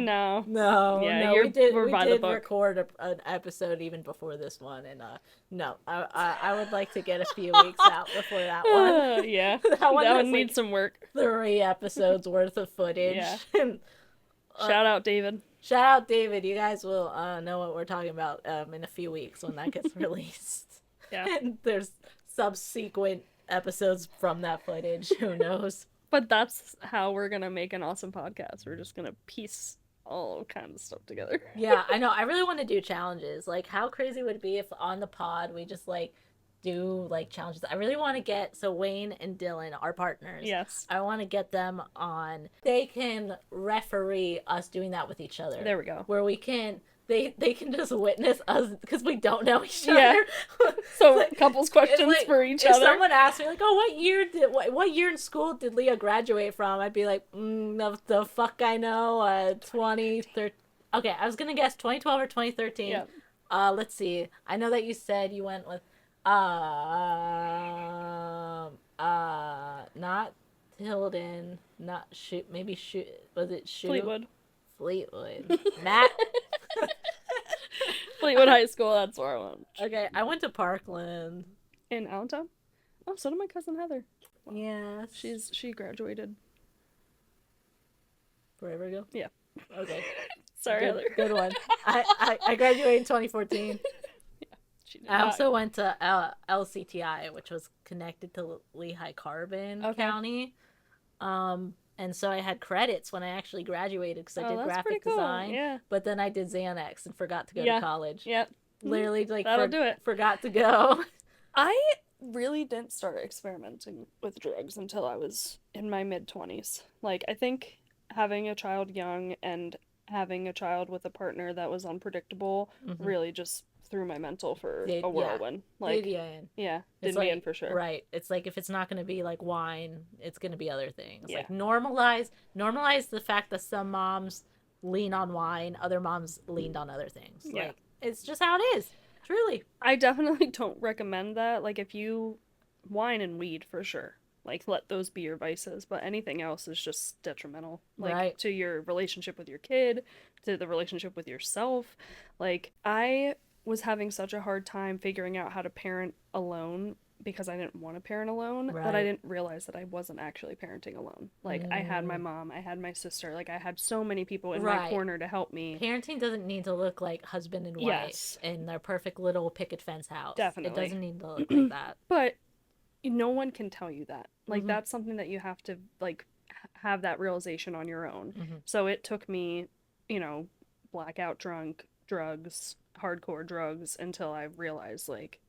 Speaker 2: did record an episode even before this one, and no, I would like to get a few weeks out before that one.
Speaker 1: Yeah, that one needs some work.
Speaker 2: 3 episodes worth of footage. Yeah.
Speaker 1: Shout out David.
Speaker 2: You guys will know what we're talking about in a few weeks when that gets released.
Speaker 1: Yeah,
Speaker 2: and there's subsequent episodes from that footage. Who knows?
Speaker 1: But that's how we're gonna make an awesome podcast. We're just gonna piece all kinds of stuff together.
Speaker 2: Yeah, I know. I really want to do challenges. Like, how crazy would it be if on the pod we just, like, do, like, challenges? I really want to get... So Wayne and Dylan, our partners.
Speaker 1: Yes.
Speaker 2: I want to get them on. They can referee us doing that with each other.
Speaker 1: There we go.
Speaker 2: Where we can... They can just witness us because we don't know each other.
Speaker 1: So like, couples questions like, for each other.
Speaker 2: If someone asked me, like, oh, what year in school did Leah graduate from? I'd be like, the fuck I know, 2013. Okay, I was gonna guess 2012 or 2013. Yeah. Let's see. I know that you said you went with not Tilden, not shoot. Maybe shoot. Was it shoot?
Speaker 1: Fleetwood.
Speaker 2: Fleetwood. Matt.
Speaker 1: Fleetwood High School, that's where I went.
Speaker 2: Okay, I went to Parkland.
Speaker 1: In Allentown? Oh, so did my cousin Heather.
Speaker 2: Yes.
Speaker 1: She graduated.
Speaker 2: Forever ago?
Speaker 1: Yeah.
Speaker 2: Okay.
Speaker 1: Sorry, Heather.
Speaker 2: Good one. I graduated in 2014. I also went to LCTI, which was connected to Lehigh Carbon County. And so I had credits when I actually graduated because I did graphic design.
Speaker 1: Yeah.
Speaker 2: But then I did Xanax and forgot to go to college.
Speaker 1: Yep.
Speaker 2: Literally, like,
Speaker 1: that'll do it.
Speaker 2: Forgot to go.
Speaker 1: I really didn't start experimenting with drugs until I was in my mid-20s. Like, I think having a child young and having a child with a partner that was unpredictable really just threw my mental for a whirlwind. Like, did me in for sure.
Speaker 2: Right. It's like, if it's not going to be like wine, it's going to be other things. Like, normalize the fact that some moms lean on wine, other moms leaned on other things.
Speaker 1: Yeah.
Speaker 2: Like, it's just how it is. Truly.
Speaker 1: I definitely don't recommend that. Like, if you wine and weed for sure. Like, let those be your vices, but anything else is just detrimental. Like, to your relationship with your kid, to the relationship with yourself. Like, I was having such a hard time figuring out how to parent alone because I didn't want to parent alone, that I didn't realize that I wasn't actually parenting alone. Like, I had my mom, I had my sister, like, I had so many people in my corner to help me.
Speaker 2: Parenting doesn't need to look like husband and wife in their perfect little picket fence house.
Speaker 1: Definitely.
Speaker 2: It doesn't need to look like that.
Speaker 1: But no one can tell you that. Like, that's something that you have to, like, have that realization on your own. So it took me, you know, blackout drunk, drugs, hardcore drugs, until I realized, like,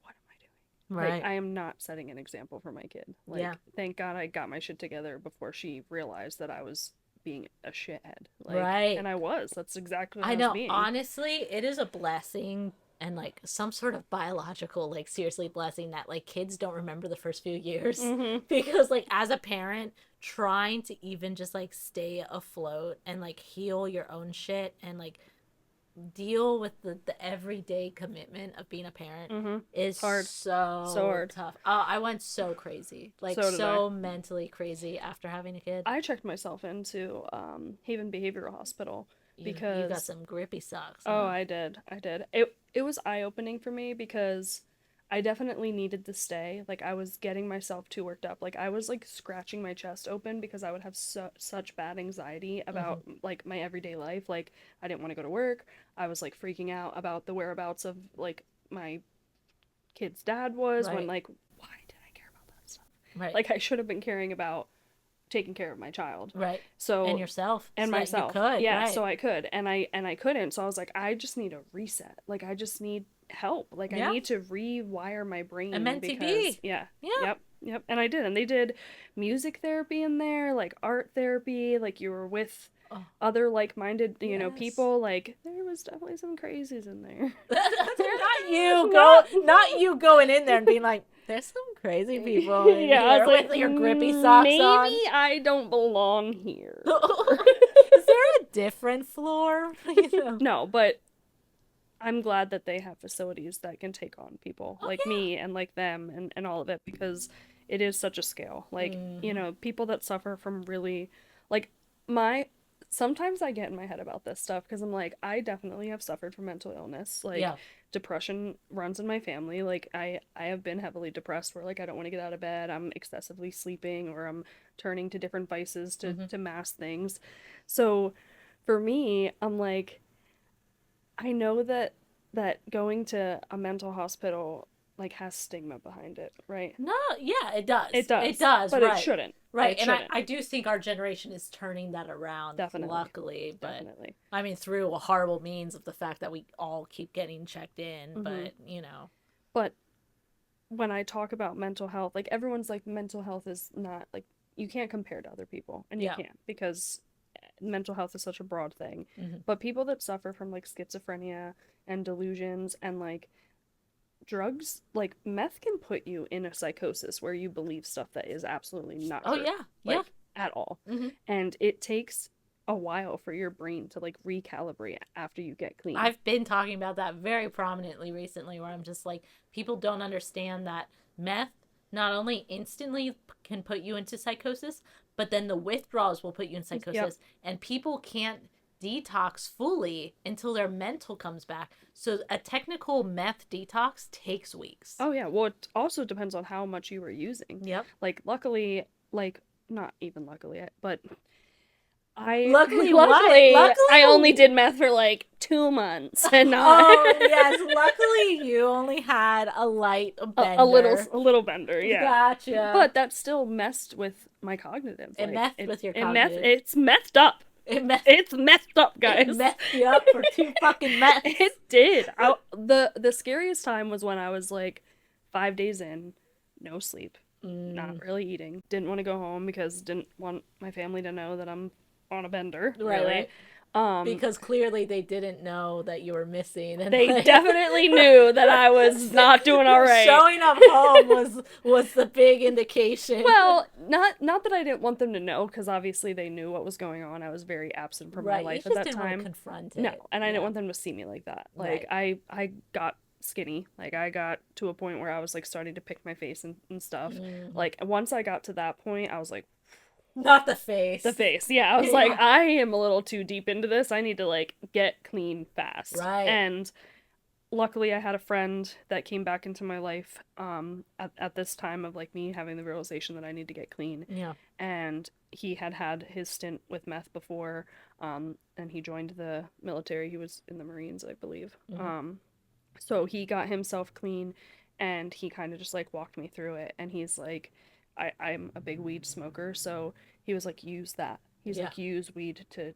Speaker 1: what am I doing? Like, I am not setting an example for my kid. Like, thank God I got my shit together before she realized that I was being a shithead. Like, and I was. That's exactly what I was being.
Speaker 2: Honestly, it is a blessing and, like, some sort of biological, like, seriously blessing that, like, kids don't remember the first few years. Because, like, as a parent, trying to even just, like, stay afloat and, like, heal your own shit and, like, deal with the everyday commitment of being a parent is hard. So hard. Tough. I went so crazy, like, so mentally crazy after having a kid.
Speaker 1: I checked myself into Haven Behavioral Hospital because
Speaker 2: you got some grippy socks.
Speaker 1: Oh, I did. It was eye-opening for me because I definitely needed to stay. Like, I was getting myself too worked up. Like, I was, like, scratching my chest open because I would have such bad anxiety about, like, my everyday life. Like, I didn't want to go to work. I was, like, freaking out about the whereabouts of, like, my kid's dad was when, like, why did I care about that stuff? Like, I should have been caring about taking care of my child. So,
Speaker 2: and yourself.
Speaker 1: And
Speaker 2: so
Speaker 1: myself.
Speaker 2: You could.
Speaker 1: Yeah, so I could. And I couldn't. So I was like, I just need a reset. Like, I just need help. Like, I need to rewire my brain.
Speaker 2: And meant to be.
Speaker 1: Yep. And I did. And they did music therapy in there, like art therapy, like you were with other like-minded, you know, people. Like, there was definitely some crazies in there.
Speaker 2: Not you going in there and being like, there's some crazy people in here I was like, with your grippy socks
Speaker 1: maybe
Speaker 2: on.
Speaker 1: Maybe I don't belong here.
Speaker 2: Is there a different floor?
Speaker 1: No, but I'm glad that they have facilities that can take on people like me and like them and all of it, because it is such a scale. Like, you know, people that suffer from really, like, sometimes I get in my head about this stuff because I'm like, I definitely have suffered from mental illness. Like, depression runs in my family. Like, I have been heavily depressed where, like, I don't want to get out of bed. I'm excessively sleeping, or I'm turning to different vices to mask things. So for me, I'm like, I know that going to a mental hospital, like, has stigma behind it, right?
Speaker 2: No, yeah, it does. It
Speaker 1: does,
Speaker 2: but
Speaker 1: it shouldn't.
Speaker 2: Right, and I do think our generation is turning that around, luckily. But,
Speaker 1: definitely.
Speaker 2: I mean, through a horrible means of the fact that we all keep getting checked in, but, you know.
Speaker 1: But when I talk about mental health, like, everyone's like, mental health is not, like, you can't compare to other people, and you can't, because mental health is such a broad thing. But people that suffer from, like, schizophrenia and delusions and, like, drugs, like, meth can put you in a psychosis where you believe stuff that is absolutely not true. At all. And it takes a while for your brain to, like, recalibrate after you get clean.
Speaker 2: I've been talking about that very prominently recently, where I'm just like, people don't understand that meth not only instantly can put you into psychosis, but then the withdrawals will put you in
Speaker 1: Yep.
Speaker 2: psychosis, and people can't detox fully until their mental comes back. So a technical meth detox takes weeks.
Speaker 1: Oh yeah. Well, it also depends on how much you were using.
Speaker 2: Yep.
Speaker 1: Like, luckily, like, not even luckily, but I
Speaker 2: Luckily, what?
Speaker 1: luckily I only
Speaker 2: Luckily,
Speaker 1: did meth for like 2 months and not
Speaker 2: oh yes, luckily you only had a light bender.
Speaker 1: a little bender, yeah.
Speaker 2: Gotcha.
Speaker 1: But that still messed with my cognitive.
Speaker 2: It
Speaker 1: Like
Speaker 2: messed with your cognitive.
Speaker 1: it's methed up.
Speaker 2: It messed.
Speaker 1: It's messed up,
Speaker 2: It
Speaker 1: guys.
Speaker 2: messed you up for 2 fucking meths.
Speaker 1: It did. The scariest time was when I was like 5 days in, no sleep, not really eating. Didn't want to go home because didn't want my family to know that I'm on a bender.
Speaker 2: Right,
Speaker 1: really.
Speaker 2: right. Because clearly they didn't know that you were missing, and
Speaker 1: They definitely knew that I was not doing all right.
Speaker 2: Showing up home was the big indication.
Speaker 1: Well, not that I didn't want them to know, because obviously they knew what was going on. I was very absent from my life
Speaker 2: you
Speaker 1: at
Speaker 2: just
Speaker 1: that
Speaker 2: didn't
Speaker 1: time.
Speaker 2: Want to confront it.
Speaker 1: No, and I didn't want them to see me like that. Like I got skinny. Like I got to a point where I was like starting to pick my face and stuff. Like once I got to that point, I was like,
Speaker 2: not the face.
Speaker 1: The face. Yeah, I was like, I am a little too deep into this. I need to like get clean fast.
Speaker 2: Right.
Speaker 1: And luckily I had a friend that came back into my life at this time of like me having the realization that I need to get clean.
Speaker 2: Yeah.
Speaker 1: And he had his stint with meth before, and he joined the military. He was in the Marines, I believe. So he got himself clean, and he kind of just like walked me through it. And he's like, I'm a big weed smoker, so he was like, use that. He's like, use weed to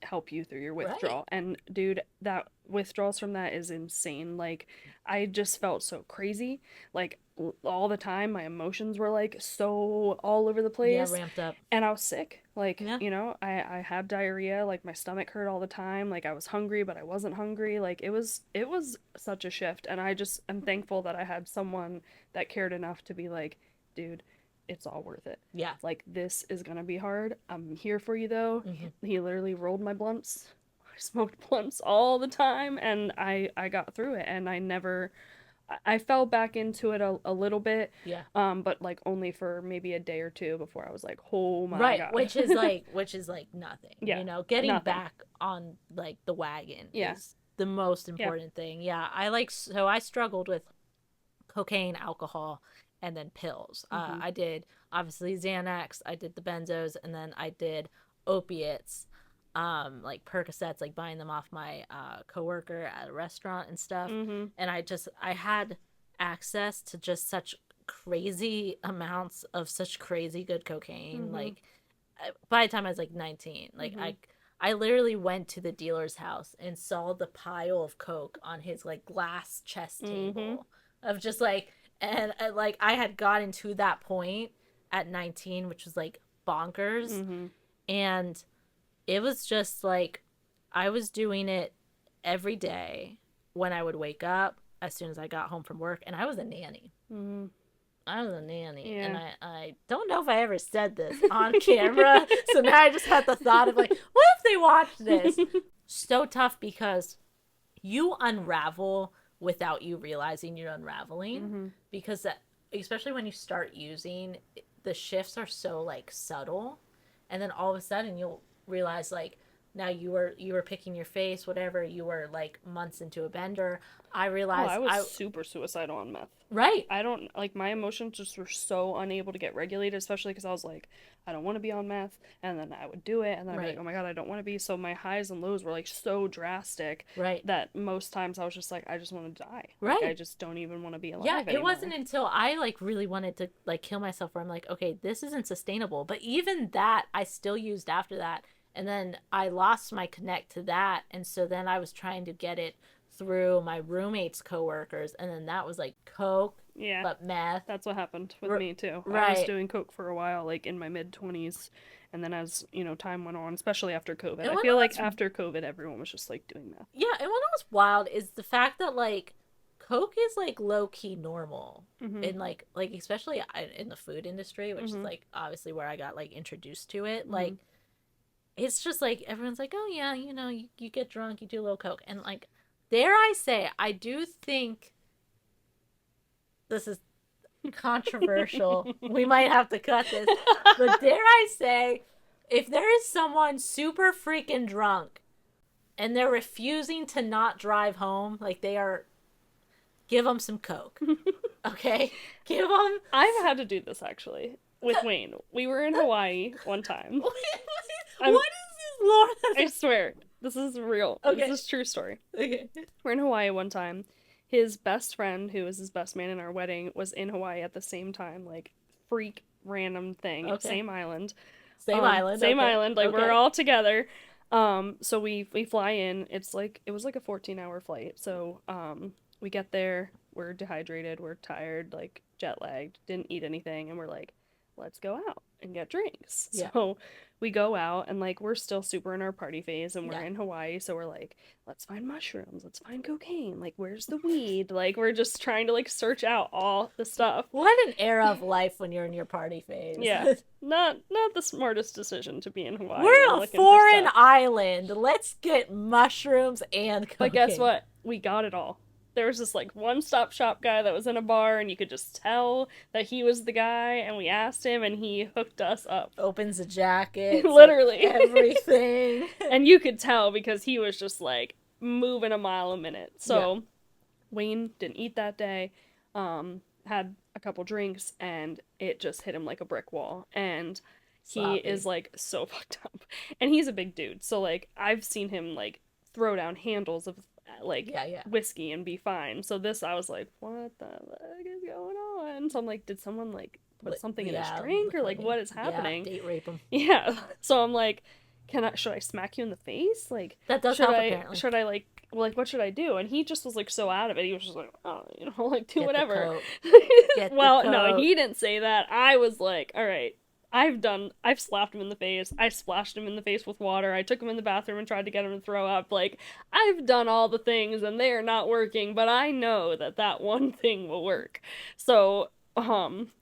Speaker 1: help you through your withdrawal. Right. And dude, that withdrawals from that is insane. Like, I just felt so crazy. Like, all the time, my emotions were like so all over the place.
Speaker 2: Yeah, ramped up.
Speaker 1: And I was sick. Like, you know, I had diarrhea. Like, my stomach hurt all the time. Like, I was hungry, but I wasn't hungry. Like, it was such a shift. And I just am thankful that I had someone that cared enough to be like, dude, it's all worth it.
Speaker 2: Yeah.
Speaker 1: Like, this is gonna be hard. I'm here for you, though. He literally rolled my blunts. I smoked blunts all the time, and I got through it, and I fell back into it a little bit.
Speaker 2: Yeah.
Speaker 1: But, like, only for maybe a day or two before I was like, oh my God.
Speaker 2: Which is like nothing. Yeah. You know, getting back on, like, the wagon is the most important thing. Yeah. I struggled with cocaine, alcohol, and then pills. I did obviously Xanax, I did the benzos, and then I did opiates, like Percocets, like buying them off my coworker at a restaurant and stuff. And I had access to just such crazy amounts of such crazy good cocaine. Like by the time I was like 19, like I literally went to the dealer's house and saw the pile of coke on his like glass chest table of just like. And like I had gotten to that point at 19, which was like bonkers. And it was just like I was doing it every day when I would wake up as soon as I got home from work. And I was a nanny. I was a nanny. Yeah. And I don't know if I ever said this on camera. So now I just had the thought of like, what if they watched this? So tough because you unravel without you realizing you're unraveling, because that, especially when you start using, the shifts are so like subtle, and then all of a sudden you'll realize like now you were picking your face, whatever, you were like months into a bender. I realized
Speaker 1: I was super suicidal on meth.
Speaker 2: Right.
Speaker 1: I don't, like, my emotions just were so unable to get regulated, especially because I was like, I don't want to be on meth, and then I would do it, and then I'd be like, oh my God, I don't want to be. So my highs and lows were like so drastic that most times I was just like, I just want to die. Like, I just don't even want to be alive anymore.
Speaker 2: It wasn't until I like really wanted to like kill myself where I'm like, okay, this isn't sustainable. But even that I still used after that. And then I lost my connect to that. And so then I was trying to get it through my roommate's coworkers. And then that was like coke, but meth.
Speaker 1: That's what happened with me too. I was doing coke for a while, like in my mid-20s. And then as, you know, time went on, especially after COVID. I feel like after COVID, everyone was just like doing meth.
Speaker 2: Yeah, and what was wild is the fact that like coke is like low-key normal. In like especially in the food industry, which is like obviously where I got like introduced to it. Like, it's just like everyone's like, oh yeah, you know, you get drunk, you do a little coke. And like, dare I say, I do think this is controversial. We might have to cut this. But dare I say, if there is someone super freaking drunk and they're refusing to not drive home, like they are, give them some Coke. Okay? Give them.
Speaker 1: I've had to do this actually with Wayne. We were in Hawaii one time.
Speaker 2: What is this, Lord?
Speaker 1: I swear, this is real.
Speaker 2: Okay.
Speaker 1: This is a true story.
Speaker 2: Okay.
Speaker 1: We're in Hawaii one time. His best friend, who was his best man in our wedding, was in Hawaii at the same time. Like, freak random thing.
Speaker 2: Okay.
Speaker 1: Same island.
Speaker 2: Same island.
Speaker 1: Same
Speaker 2: okay.
Speaker 1: island. Like,
Speaker 2: okay.
Speaker 1: we're all together. So we fly in. It was like a 14-hour flight. So we get there. We're dehydrated. We're tired. Like, jet lagged. Didn't eat anything. And we're like, let's go out and get drinks.
Speaker 2: Yeah.
Speaker 1: So we go out and like we're still super in our party phase and we're
Speaker 2: Yeah.
Speaker 1: in Hawaii, so we're like, let's find mushrooms, let's find cocaine, like where's the weed? Like we're just trying to like search out all the stuff.
Speaker 2: What an era of life when you're in your party phase.
Speaker 1: Yeah. Not the smartest decision to be in Hawaii.
Speaker 2: We're a foreign island. Let's get mushrooms and cocaine.
Speaker 1: But guess what? We got it all. There was this like one-stop shop guy that was in a bar and you could just tell that he was the guy, and we asked him and he hooked us up.
Speaker 2: Opens a jacket.
Speaker 1: Literally.
Speaker 2: Like everything.
Speaker 1: And you could tell because he was just like moving a mile a minute. So yeah. Wayne didn't eat that day, had a couple drinks, and it just hit him like a brick wall. And he is like so fucked up. And he's a big dude. So like I've seen him like throw down handles of like whiskey and be fine. So this, I was like, what the fuck is going on? So I'm like, did someone like put something in his drink or like what is happening?
Speaker 2: Date rape him.
Speaker 1: Yeah. So I'm like, should I smack you in the face? Like
Speaker 2: that does help apparently.
Speaker 1: Should I like what should I do? And he just was like so out of it. He was just like, oh, like do whatever. Well, no, he didn't say that. I was like, all right. I've slapped him in the face. I splashed him in the face with water. I took him in the bathroom and tried to get him to throw up. Like, I've done all the things and they are not working, but I know that one thing will work. So,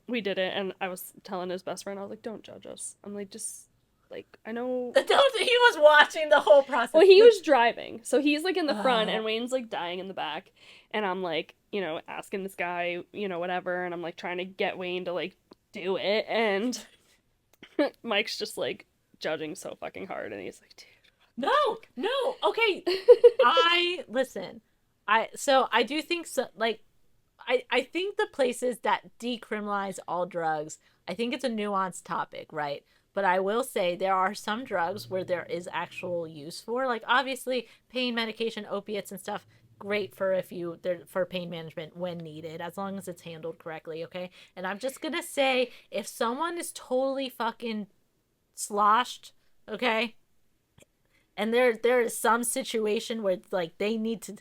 Speaker 1: we did it, and I was telling his best friend, I was like, don't judge us. I'm like, just, like, I know.
Speaker 2: He was watching the whole process.
Speaker 1: Well, he was driving. So he's, like, in the front, and Wayne's, like, dying in the back. And I'm, like, asking this guy, whatever, and I'm, like, trying to get Wayne to, like, do it, and Mike's just like judging so fucking hard, and he's like, dude,
Speaker 2: no, okay. I do think so. Like, I think the places that decriminalize all drugs, I think it's a nuanced topic, right? But I will say there are some drugs where there is actual use for, like, obviously pain medication, opiates and stuff. Great for pain management when needed, as long as it's handled correctly, okay? And I'm just gonna say, if someone is totally fucking sloshed, okay, and there is some situation where like they need to,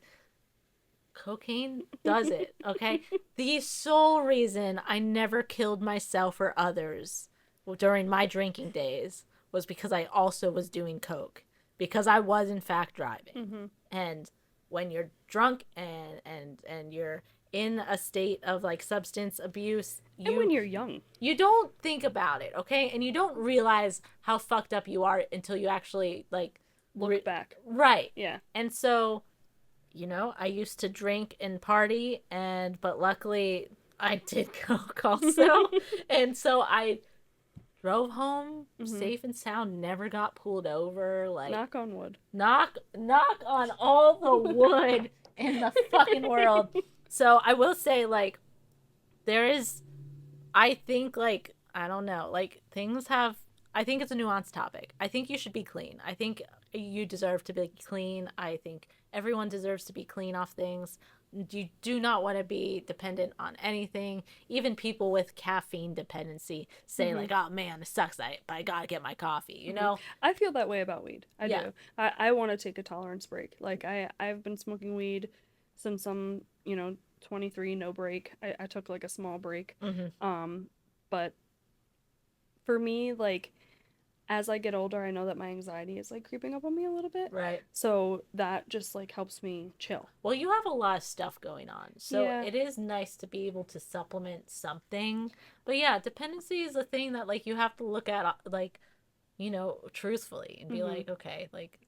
Speaker 2: cocaine does it, okay? The sole reason I never killed myself or others during my drinking days was because I also was doing coke, because I was in fact driving. And when you're drunk and you're in a state of like substance abuse,
Speaker 1: and when you're young,
Speaker 2: you don't think about it, okay? And you don't realize how fucked up you are until you actually like
Speaker 1: look back.
Speaker 2: Right.
Speaker 1: Yeah.
Speaker 2: And so, I used to drink and party, but luckily I did coke also. And so I drove home safe and sound, never got pulled over. Like,
Speaker 1: knock on wood.
Speaker 2: Knock on all the wood in the fucking world. So I will say, like, I think, like, I don't know, like, I think it's a nuanced topic. I think you should be clean. I think you deserve to be clean. I think everyone deserves to be clean off things. You do not want to be dependent on anything. Even people with caffeine dependency say like, oh man, it sucks, but I gotta get my coffee,
Speaker 1: I feel that way about weed. I do. I want to take a tolerance break. Like I've been smoking weed since I'm 23, no break. I took like a small break. But for me, like, as I get older, I know that my anxiety is like creeping up on me a little bit.
Speaker 2: Right.
Speaker 1: So that just like helps me chill.
Speaker 2: Well, you have a lot of stuff going on. So it is nice to be able to supplement something. But yeah, dependency is a thing that like you have to look at like, truthfully and be like, okay, like,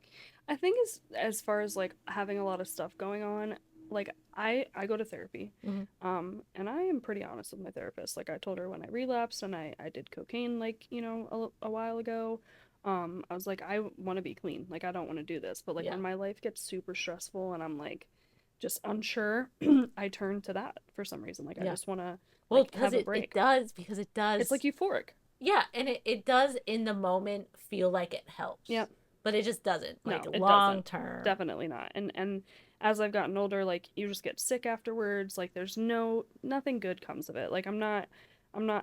Speaker 1: I think as far as like having a lot of stuff going on, like I go to therapy,
Speaker 2: Mm-hmm.
Speaker 1: and I am pretty honest with my therapist. Like I told her when I relapsed and I did cocaine, like, you know, a while ago. I was like, I want to be clean. Like I don't want to do this. But like
Speaker 2: Yeah.
Speaker 1: when my life gets super stressful and I'm like just unsure, I turn to that for some reason. Like I
Speaker 2: Yeah.
Speaker 1: just want to
Speaker 2: Well,
Speaker 1: like
Speaker 2: because
Speaker 1: have a
Speaker 2: it
Speaker 1: break.
Speaker 2: does, because it
Speaker 1: It's
Speaker 2: does.
Speaker 1: like euphoric.
Speaker 2: Yeah, and it does in the moment feel like it helps.
Speaker 1: Yep.
Speaker 2: But it just doesn't. Like
Speaker 1: No, it
Speaker 2: long
Speaker 1: doesn't.
Speaker 2: term.
Speaker 1: Definitely not. And as I've gotten older, like you just get sick afterwards. Like there's nothing good comes of it. Like I'm not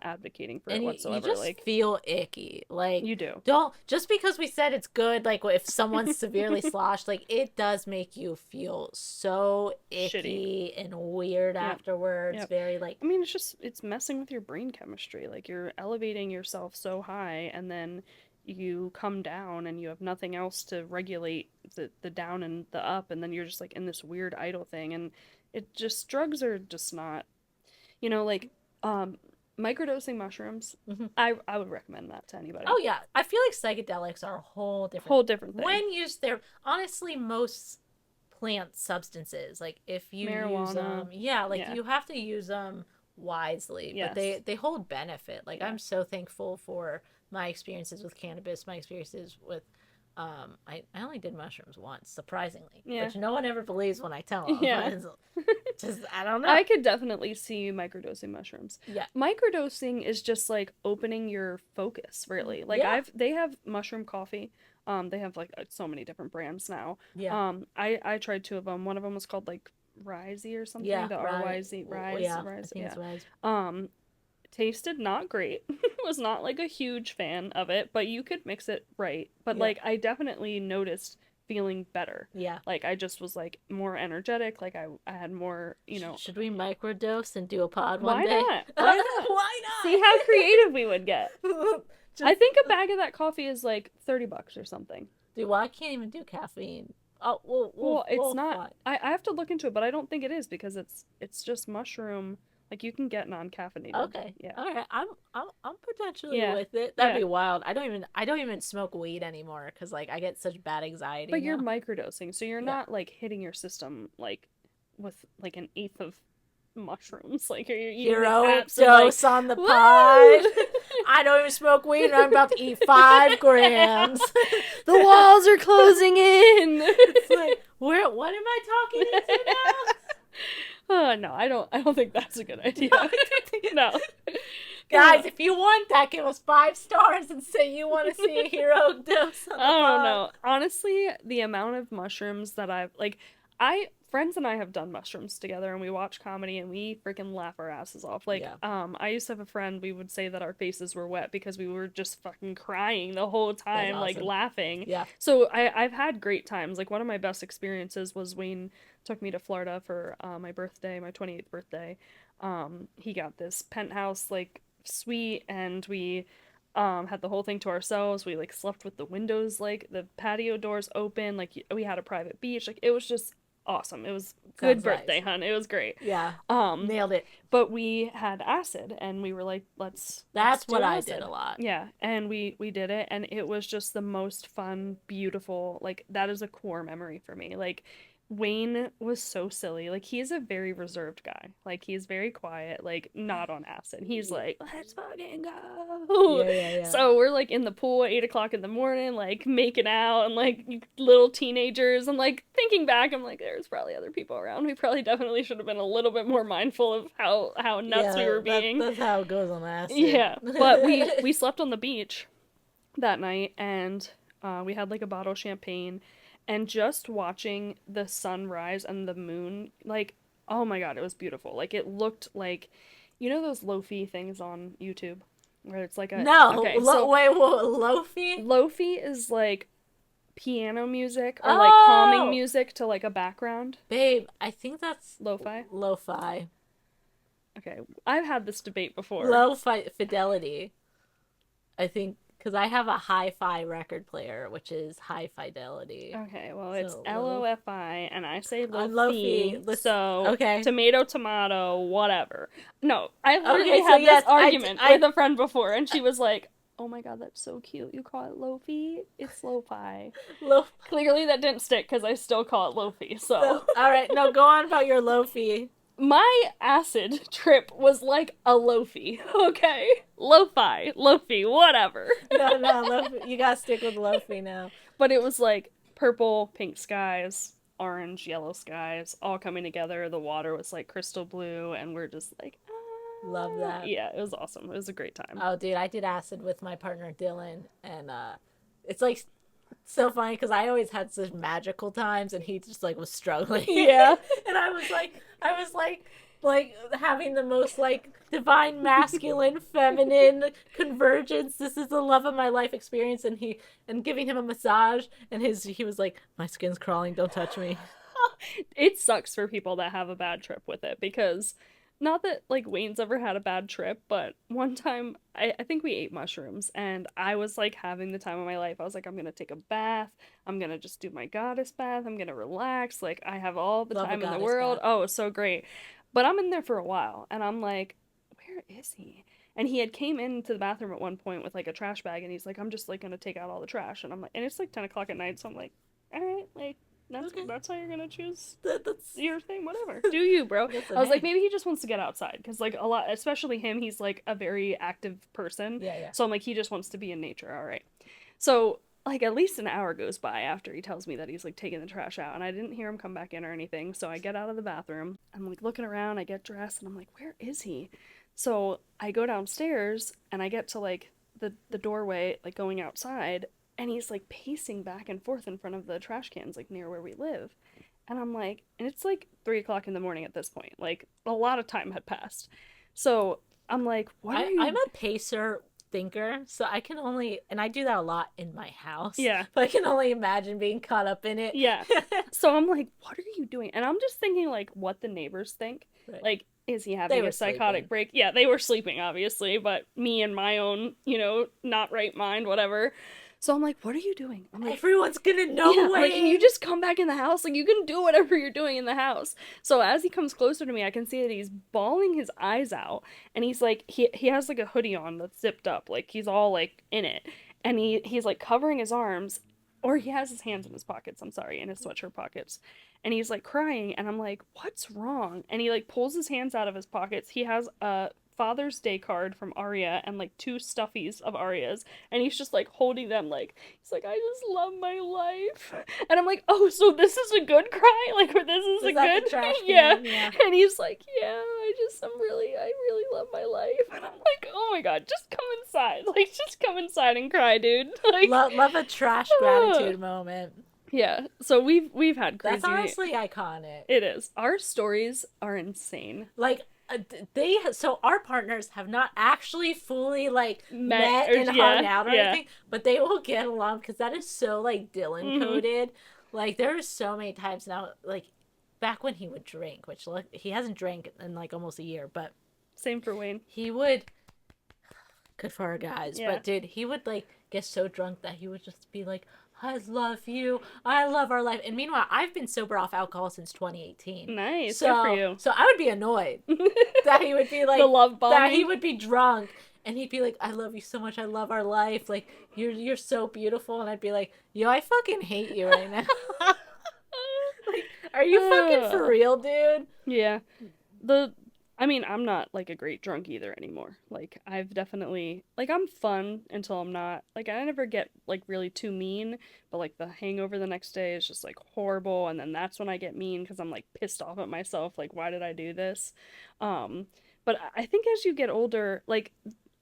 Speaker 1: advocating for it
Speaker 2: And you
Speaker 1: whatsoever.
Speaker 2: just
Speaker 1: Like
Speaker 2: feel icky. Like
Speaker 1: you do.
Speaker 2: don't just because we said it's good, like if someone's severely sloshed, like it does make you feel so
Speaker 1: Shitty.
Speaker 2: icky and weird
Speaker 1: Yep.
Speaker 2: afterwards.
Speaker 1: Yep.
Speaker 2: Very like
Speaker 1: I mean, it's messing with your brain chemistry. Like you're elevating yourself so high and then you come down and you have nothing else to regulate the down and the up, and then you're just like in this weird idle thing, and it just drugs are just not, like um microdosing mushrooms.
Speaker 2: mhm.
Speaker 1: I would recommend that to anybody.
Speaker 2: Oh yeah, I feel like psychedelics are a whole different
Speaker 1: Whole different thing.
Speaker 2: when used. They're honestly most plant substances. Like if you use
Speaker 1: Marijuana.
Speaker 2: them, yeah, like
Speaker 1: Yeah.
Speaker 2: you have to use them wisely. But
Speaker 1: Yes.
Speaker 2: they hold benefit. Like
Speaker 1: Yeah.
Speaker 2: I'm so thankful for my experiences with cannabis, my experiences with. I only did mushrooms once, surprisingly,
Speaker 1: Yeah.
Speaker 2: which no one ever believes when I tell them.
Speaker 1: Yeah.
Speaker 2: Just I don't know.
Speaker 1: I could definitely see microdosing mushrooms.
Speaker 2: Yeah.
Speaker 1: Microdosing is just like opening your focus, really. Like
Speaker 2: Yeah.
Speaker 1: they have mushroom coffee. They have like so many different brands now.
Speaker 2: Yeah.
Speaker 1: I tried two of them. One of them was called like Risey or something.
Speaker 2: Yeah.
Speaker 1: The
Speaker 2: Right.
Speaker 1: RYZ Rise.
Speaker 2: Yeah. I
Speaker 1: Rise.
Speaker 2: think
Speaker 1: Yeah.
Speaker 2: it's Rise.
Speaker 1: Tasted not great. Was not like a huge fan of it, but you could mix it right. But
Speaker 2: Yeah.
Speaker 1: like I definitely noticed feeling better.
Speaker 2: Yeah.
Speaker 1: Like I just was like more energetic. Like I had more,
Speaker 2: Should we microdose and do a pod
Speaker 1: Why
Speaker 2: one day?
Speaker 1: not? Why not?
Speaker 2: Why not?
Speaker 1: See how creative we would get.
Speaker 2: Just,
Speaker 1: I think a bag of that coffee is like $30 or something.
Speaker 2: dude, well, I can't even do caffeine. Oh,
Speaker 1: Well, it's
Speaker 2: we'll
Speaker 1: not.
Speaker 2: find.
Speaker 1: I have to look into it, but I don't think it is because it's just mushroom. Like you can get non-caffeinated.
Speaker 2: Okay.
Speaker 1: Yeah.
Speaker 2: All right. I'm potentially
Speaker 1: Yeah.
Speaker 2: with it. That'd
Speaker 1: Yeah.
Speaker 2: be wild. I don't even smoke weed anymore because like I get such bad anxiety.
Speaker 1: But you're
Speaker 2: now.
Speaker 1: microdosing, so you're
Speaker 2: Yeah.
Speaker 1: not like hitting your system like with like an eighth of mushrooms. Like you're eating
Speaker 2: Hero
Speaker 1: apps of, like,
Speaker 2: dose on the
Speaker 1: woo!
Speaker 2: pod. I don't even smoke weed and I'm about to eat 5 grams.
Speaker 1: The walls are closing in.
Speaker 2: It's like, what am I talking into now?
Speaker 1: No, I don't think that's a good idea. No.
Speaker 2: Guys, if you want that, give us 5 stars and say you want to see a hero dose on the
Speaker 1: I don't
Speaker 2: pod.
Speaker 1: know. Honestly, the amount of mushrooms that friends and I have done mushrooms together and we watch comedy and we freaking laugh our asses off. Like,
Speaker 2: Yeah.
Speaker 1: I used to have a friend, we would say that our faces were wet because we were just fucking crying the whole time,
Speaker 2: That's
Speaker 1: like
Speaker 2: awesome.
Speaker 1: laughing.
Speaker 2: Yeah.
Speaker 1: So I've had great times. Like one of my best experiences was Wayne took me to Florida for my birthday, my 28th birthday. He got this penthouse like suite and we had the whole thing to ourselves. We like slept with the windows, like the patio doors open, like we had a private beach. Like it was just awesome. It was good
Speaker 2: Sounds
Speaker 1: birthday,
Speaker 2: nice.
Speaker 1: hun. It was great.
Speaker 2: Yeah.
Speaker 1: Um
Speaker 2: Nailed it.
Speaker 1: but we had acid and we were like, let's
Speaker 2: That's
Speaker 1: do
Speaker 2: what I
Speaker 1: acid.
Speaker 2: did a lot.
Speaker 1: Yeah, and we did it and it was just the most fun, beautiful, like that is a core memory for me. Like Wayne was so silly. Like he's a very reserved guy. Like he's very quiet, like not on acid. He's like, let's fucking go.
Speaker 2: Yeah.
Speaker 1: So we're like in the pool at 8 o'clock in the morning, like making out and like little teenagers. And like thinking back, I'm like, there's probably other people around. We probably definitely should have been a little bit more mindful of how nuts we were being.
Speaker 2: That's how it goes on acid.
Speaker 1: Yeah, but we slept on the beach that night and we had like a bottle of champagne. And just watching the sunrise and the moon, like, oh my god, it was beautiful. Like, it looked like, those lo-fi things on YouTube? Where it's like a...
Speaker 2: No,
Speaker 1: okay,
Speaker 2: wait, lo-fi?
Speaker 1: Lo-fi is like piano music or like calming music to like a background.
Speaker 2: Babe, I think that's...
Speaker 1: Lo-fi?
Speaker 2: Lo-fi.
Speaker 1: Okay, I've had this debate before.
Speaker 2: Lo-fi fidelity. I think... Because I have a hi-fi record player, which is high fidelity.
Speaker 1: Okay, well, it's
Speaker 2: So,
Speaker 1: L-O-F-I, and I say
Speaker 2: I'm
Speaker 1: lo-fi,
Speaker 2: lo-fi.
Speaker 1: so
Speaker 2: Okay.
Speaker 1: tomato, whatever. No, I literally
Speaker 2: Okay, so
Speaker 1: had
Speaker 2: yes,
Speaker 1: this argument
Speaker 2: I-
Speaker 1: with a friend before, and she was like, oh my god, that's so cute. You call it Lofi? It's lo-fi.
Speaker 2: Lo-
Speaker 1: Clearly that didn't stick because I still call it Lofi. So
Speaker 2: all right, no, go on about your Lofi.
Speaker 1: my acid trip was like a Lofi, okay? Lo-fi, Lofi, whatever.
Speaker 2: No, Lofi. You gotta stick with Lofi now.
Speaker 1: But it was like purple, pink skies, orange, yellow skies, all coming together. The water was like crystal blue, and we're just like,
Speaker 2: Love
Speaker 1: ah.
Speaker 2: that.
Speaker 1: Yeah, it was awesome. It was a great time.
Speaker 2: Oh, dude, I did acid with my partner Dylan, and it's like so funny because I always had such magical times, and he just like was struggling.
Speaker 1: Yeah.
Speaker 2: And I was like having the most like divine masculine feminine convergence. This is the love of my life experience, and giving him a massage, and he was like, my skin's crawling, don't touch me.
Speaker 1: It sucks for people that have a bad trip with it because not that like Wayne's ever had a bad trip, but one time I think we ate mushrooms and I was like having the time of my life. I was like, I'm gonna take a bath, I'm gonna just do my goddess bath, I'm gonna relax, like I have all the
Speaker 2: Love a
Speaker 1: time in the
Speaker 2: goddess
Speaker 1: world.
Speaker 2: bath.
Speaker 1: Oh, it was so great. But I'm in there for a while and I'm like, where is he? And he had came into the bathroom at one point with like a trash bag and he's like, I'm just like gonna take out all the trash. And I'm like, and it's like 10 o'clock at night, so I'm like, all right, like that's how you're gonna choose
Speaker 2: That's
Speaker 1: your thing, whatever. Do you, bro?
Speaker 2: Listen,
Speaker 1: I was like,
Speaker 2: hey.
Speaker 1: maybe he just wants to get outside because like a lot, especially him, he's like a very active person.
Speaker 2: Yeah.
Speaker 1: So I'm like, he just wants to be in nature. All right. So like at least an hour goes by after he tells me that he's like taking the trash out, and I didn't hear him come back in or anything. So I get out of the bathroom. I'm like looking around. I get dressed, and I'm like, where is he? So I go downstairs, and I get to like the doorway, like going outside, and he's like pacing back and forth in front of the trash cans, like near where we live. And I'm like, and it's like 3 o'clock in the morning at this point. Like a lot of time had passed. So I'm like, what are you?
Speaker 2: I'm a pacer thinker, so I can only, and I do that a lot in my house.
Speaker 1: Yeah.
Speaker 2: But I can only imagine being caught up in it.
Speaker 1: Yeah. So I'm like, what are you doing? And I'm just thinking like what the neighbors think.
Speaker 2: Right.
Speaker 1: Like, is he having a psychotic
Speaker 2: sleeping.
Speaker 1: break? Yeah, they were sleeping, obviously, but me and my own, not right mind, whatever. So I'm like, what are you doing? I'm like,
Speaker 2: everyone's gonna know.
Speaker 1: yeah, like, can you just come back in the house? Like, you can do whatever you're doing in the house. So as he comes closer to me, I can see that he's bawling his eyes out, and he's like, he has like a hoodie on that's zipped up, like he's all like in it, and he's like covering his arms, or he has his hands in his pockets. I'm sorry, in his sweatshirt pockets, and he's like crying, and I'm like, what's wrong? And he like pulls his hands out of his pockets. He has a Father's Day card from Arya and like two stuffies of Arya's, and he's just like holding them, like he's like, I just love my life. And I'm like, oh, so this is a good cry, like, or this is a good
Speaker 2: trash
Speaker 1: yeah.
Speaker 2: yeah.
Speaker 1: And he's like, yeah, I really love my life. And I'm like, oh my god, just come inside, like just come inside and cry, dude. Like,
Speaker 2: love a trash gratitude moment.
Speaker 1: Yeah, so we've had crazy.
Speaker 2: That's honestly iconic.
Speaker 1: It is. Our stories are insane.
Speaker 2: Like so our partners have not actually fully like met
Speaker 1: or,
Speaker 2: and hung out or anything, but they will get along because that is so like Dylan coded. Like there are so many times now, like back when he would drink, which like he hasn't drank in like almost a year, but
Speaker 1: same for Wayne.
Speaker 2: He would, good for our guys, but dude, he would like get so drunk that he would just be like, I love you. I love our life. And meanwhile, I've been sober off alcohol since 2018.
Speaker 1: Nice. Good for you.
Speaker 2: So I would be annoyed that he would be like,
Speaker 1: the love bombing.
Speaker 2: That he would be drunk and he'd be like, I love you so much. I love our life. Like, you're so beautiful. And I'd be like, yo, I fucking hate you right now. Like, are you fucking for real, dude?
Speaker 1: Yeah. I mean, I'm not, like, a great drunk either anymore. Like, I've definitely, like, I'm fun until I'm not. Like, I never get, like, really too mean, but, like, the hangover the next day is just, like, horrible, and then that's when I get mean, because I'm, like, pissed off at myself, like, why did I do this? But I think as you get older, like,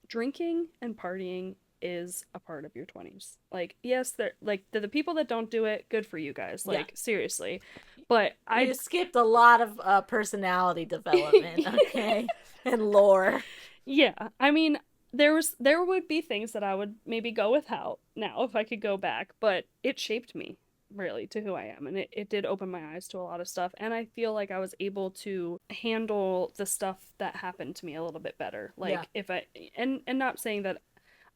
Speaker 1: drinking and partying is a part of your 20s. Like, yes, the people that don't do it, good for you guys. Like, seriously. But
Speaker 2: you skipped a lot of personality development, okay? And lore.
Speaker 1: Yeah. I mean, there would be things that I would maybe go without now if I could go back, but it shaped me really to who I am, and it did open my eyes to a lot of stuff, and I feel like I was able to handle the stuff that happened to me a little bit better. Like, if I and not saying that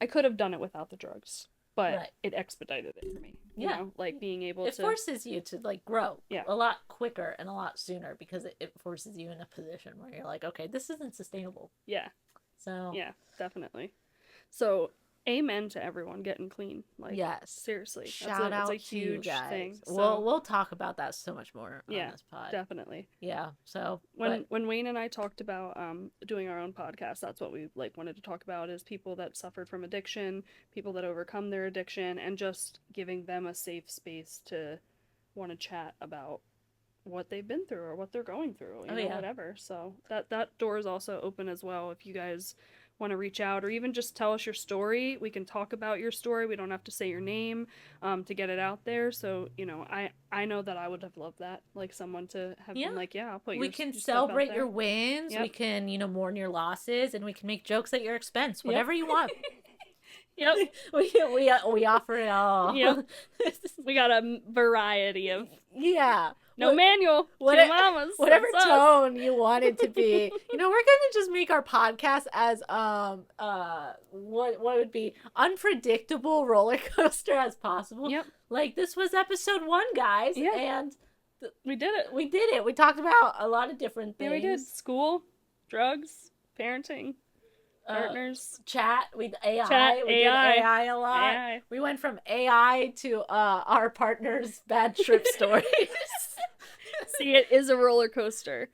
Speaker 1: I could have done it without the drugs, but it expedited it for me. You know, like being able
Speaker 2: it forces you to like grow a lot quicker and a lot sooner because it forces you in a position where you're like, okay, this isn't sustainable.
Speaker 1: Yeah.
Speaker 2: So
Speaker 1: yeah, definitely. So amen to everyone getting clean. Like,
Speaker 2: yes,
Speaker 1: seriously,
Speaker 2: shout
Speaker 1: that's a
Speaker 2: out to you
Speaker 1: huge
Speaker 2: guys.
Speaker 1: thing.
Speaker 2: We'll
Speaker 1: So,
Speaker 2: we'll talk about that so much more on
Speaker 1: yeah,
Speaker 2: this pod.
Speaker 1: definitely.
Speaker 2: Yeah. So
Speaker 1: When Wayne and I talked about doing our own podcast, that's what we like wanted to talk about, is people that suffered from addiction, people that overcome their addiction, and just giving them a safe space to want to chat about what they've been through or what they're going through,
Speaker 2: oh yeah,
Speaker 1: whatever. So that door is also open as well. If you guys want to reach out or even just tell us your story, we can talk about your story. We don't have to say your name to get it out there. So I know that I would have loved that, like someone to have
Speaker 2: yeah.
Speaker 1: been like, yeah, I'll put
Speaker 2: We
Speaker 1: your,
Speaker 2: can
Speaker 1: your stuff out
Speaker 2: celebrate
Speaker 1: there.
Speaker 2: your wins.
Speaker 1: Yep.
Speaker 2: We can, mourn your losses, and we can make jokes at your expense.
Speaker 1: Yep.
Speaker 2: Whatever you want.
Speaker 1: Yep.
Speaker 2: we offer it all.
Speaker 1: Yep. We got a variety of
Speaker 2: yeah.
Speaker 1: no manual. Two mamas.
Speaker 2: Whatever
Speaker 1: That's
Speaker 2: tone you want it to be. We're gonna just make our podcast as what would be unpredictable roller coaster as possible.
Speaker 1: Yep.
Speaker 2: Like this was episode 1, guys.
Speaker 1: Yeah.
Speaker 2: And
Speaker 1: we did it.
Speaker 2: We did it. We talked about a lot of different things.
Speaker 1: Yeah, we did. School, drugs, parenting, partners,
Speaker 2: chat. We AI.
Speaker 1: Chat,
Speaker 2: we
Speaker 1: AI.
Speaker 2: did AI a lot.
Speaker 1: AI.
Speaker 2: We went from AI to our partner's bad trip stories.
Speaker 1: See, it is a roller coaster.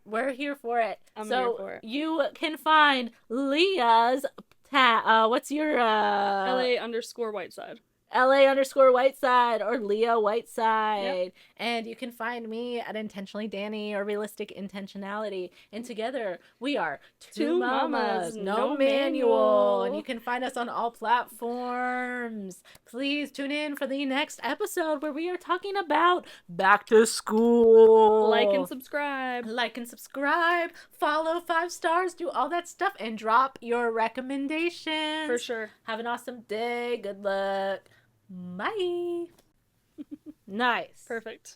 Speaker 2: We're here for it.
Speaker 1: I'm here for it.
Speaker 2: You can find Leah's what's your
Speaker 1: LA_Whiteside.
Speaker 2: LA_Whiteside or Leah Whiteside.
Speaker 1: Yep.
Speaker 2: And you can find me at Intentionally Dani or Realistic Intentionality. And together we are Two Mamas, No Manual. And you can find us on all platforms. Please tune in for the next episode where we are talking about back to school.
Speaker 1: Like and subscribe.
Speaker 2: Follow 5 stars. Do all that stuff. And drop your recommendations.
Speaker 1: For sure.
Speaker 2: Have an awesome day. Good luck. Bye. Nice.
Speaker 1: Perfect.